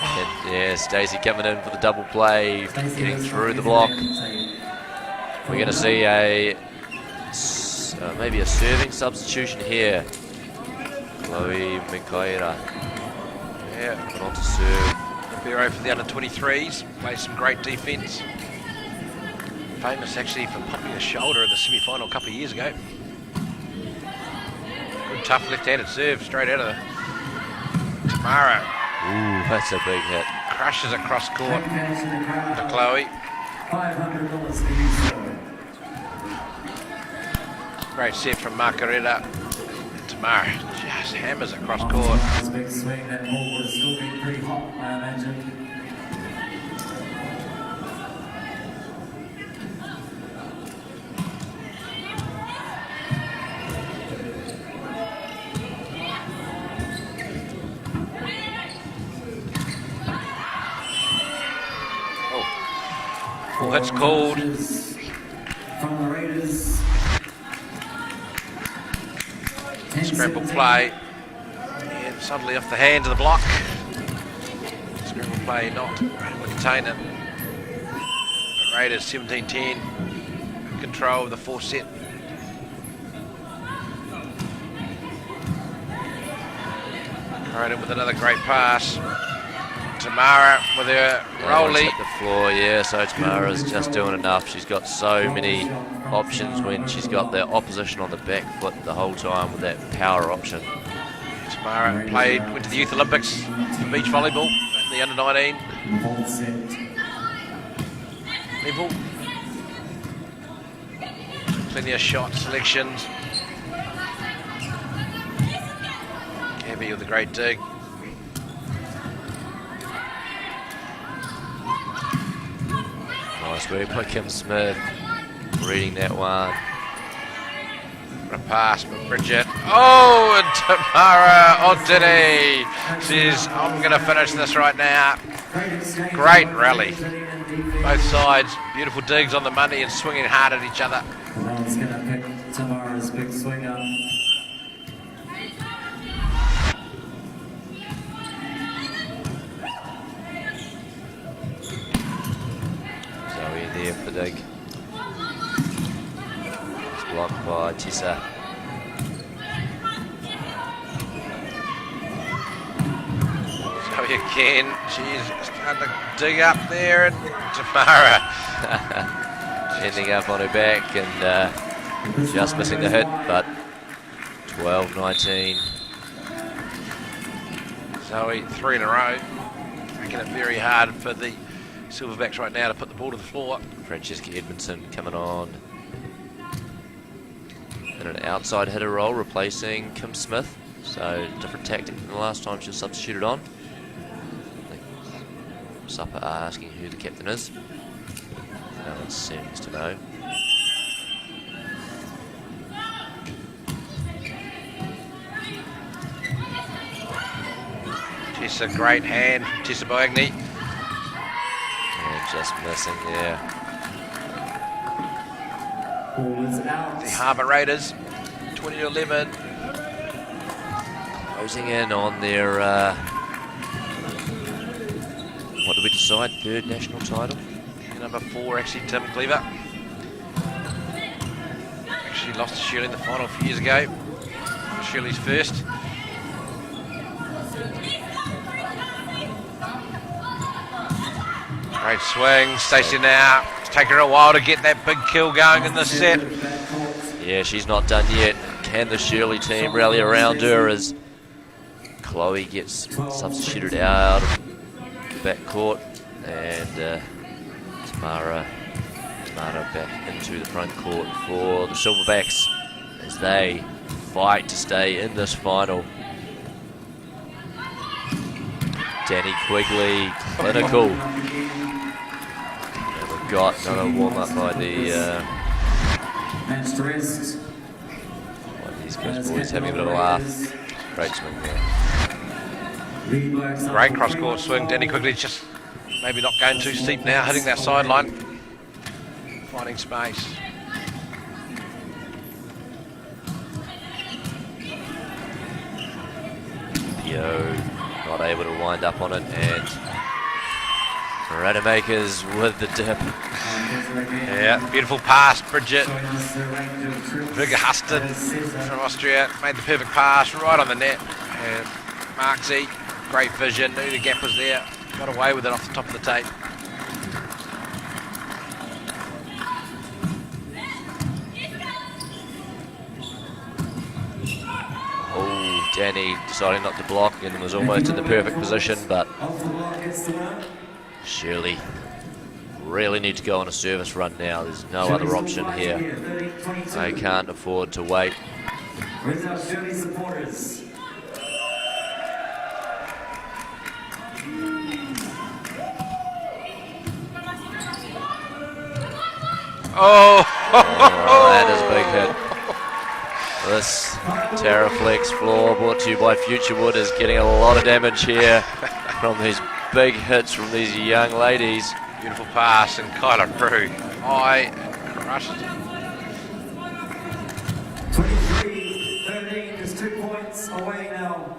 B: And, yeah, Stacey coming in for the double play, getting through the block. We're going to see maybe a serving substitution here. Chloe Mikaira.
C: Yeah,
B: went on to serve.
C: Bureau for the under-23s. Played some great defence. Famous actually for pumping the shoulder in the semi-final a couple of years ago. Good tough left-handed serve straight out of the Tamara.
B: Ooh, that's a big hit.
C: Crushes across court to Chloe.
A: $500 for you, sir.
C: Great set from Margarita. Tamara just hammers across court.
A: Tomorrow's big swing, that ball would have still been pretty hot, I imagine.
C: Well, that's called.
A: From the Raiders.
C: Scramble play. And suddenly off the hand of the block. Scramble play not able to contain it. The Raiders 17-10. In control of the fourth set. Cronin with another great pass. Tamara with her rolly.
B: Hit the floor, yeah, so Tamara's just doing enough. She's got so many options when she's got the opposition on the back foot the whole time with that power option.
C: Tamara went to the Youth Olympics for beach volleyball in the under-19 level. Plenty of shot selections. Gabby with a great dig.
B: Nice work by Kim Smith, reading that one.
C: What a pass from Bridget. Oh, and Tamara Odini says, I'm going to finish this right now. Great rally. Both sides, beautiful digs on the money and swinging hard at each other.
A: Ron's going to pick Tamara's big swinger.
B: Zoe there for the dig. It's blocked by Tessa.
C: Zoe again. She's starting to dig up there, and Tamara
B: Ending up on her back and just missing the hit, but 12-19.
C: Zoe, 3 in a row. Making it very hard for the Silverbacks right now to put the ball to the floor.
B: Francesca Edmondson coming on in an outside hitter role, replacing Kim Smith. So different tactic than the last time she was substituted on. I think Supper are asking who the captain is. No one seems to know.
C: Tessa, great hand, Tessa Boagni.
B: And just missing there.
A: Ball is out.
C: The Harbour Raiders, 20-11.
B: Closing in on their, what did we decide? Third national title?
C: Number 4, actually, Tim Cleaver. Actually lost to Shirley in the final a few years ago. Shirley's first. Great swing, Stacey now. It's taken her a while to get that big kill going in the set.
B: Yeah, she's not done yet. Can the Shirley team rally around her as Chloe gets substituted out of the back court and Tamara back into the front court for the Silverbacks as they fight to stay in this final. Danny Quigley, clinical. And we've got another warm-up by the
A: Match rest.
B: these Coast boys having a bit of a laugh. Great swing there.
C: Great cross-court swing. Danny Quigley just maybe not going too steep now, hitting that sideline. Finding space.
B: Pio not able to wind up on it, and Rademakers with the dip.
C: Yeah, beautiful pass, Bridget Vigahusted from Austria. Made the perfect pass right on the net. And Marksy, great vision, knew the gap was there. Got away with it off the top of the tape.
B: Oh, Danny deciding not to block and was almost in the perfect position, but Shirley really need to go on a service run now. There's no other option here. They can't afford to wait.
A: Where's our Shirley supporters?
C: Oh,
B: that is a big hit. This Terraflex floor brought to you by Futurewood is getting a lot of damage here from these big hits from these young ladies.
C: beautiful pass, and Kyla Prue high and crushed it.
A: 23-13, just 2 points away now.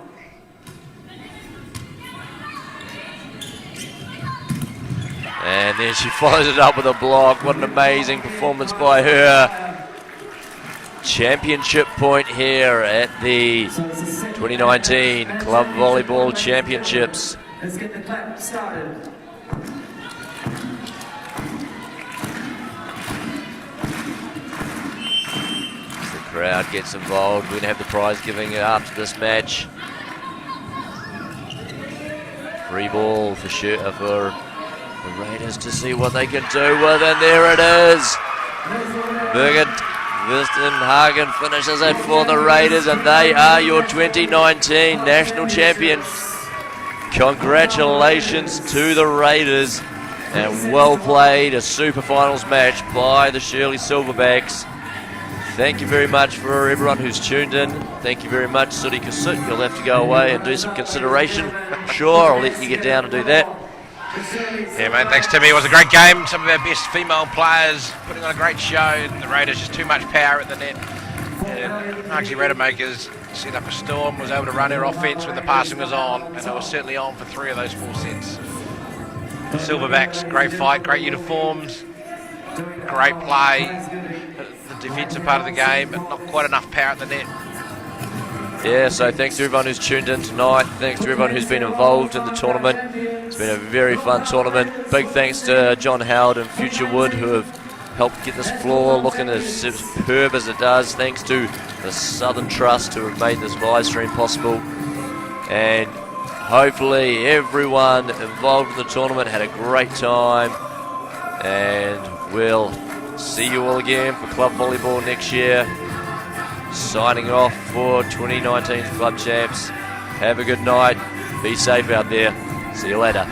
B: And then she follows it up with a block. What an amazing performance by her. Championship point here at the 2019 Club Volleyball Championships.
A: Let's get the clap started.
B: As the crowd gets involved, we're going to have the prize giving after this match. Free ball for the Raiders to see what they can do with, and there it is. Birgit Hagen finishes it for the Raiders, and they are your 2019 national champions. Congratulations to the Raiders, and well played, a super finals match by the Shirley Silverbacks. Thank you very much for everyone who's tuned in. Thank you very much, Sudi Kasut. You'll have to go away and do some consideration. Sure, I'll let you get down and do that.
C: Yeah, mate, thanks, Timmy. It was a great game. Some of our best female players putting on a great show. And the Raiders just too much power at the net. And Marksy Rademakers set up a storm, was able to run her offence when the passing was on, and they were certainly on for 3 of those 4 sets. The Silverbacks, great fight, great uniforms, great play. The defensive part of the game, but not quite enough power at the net.
B: Yeah, so thanks to everyone who's tuned in tonight. Thanks to everyone who's been involved in the tournament. It's been a very fun tournament. Big thanks to John Howard and Futurewood who have helped get this floor looking as superb as it does. Thanks to the Southern Trust who have made this live stream possible. And hopefully everyone involved in the tournament had a great time. And we'll see you all again for Club Volleyball next year. Signing off for 2019's Club Champs. Have a good night. Be safe out there. See you later.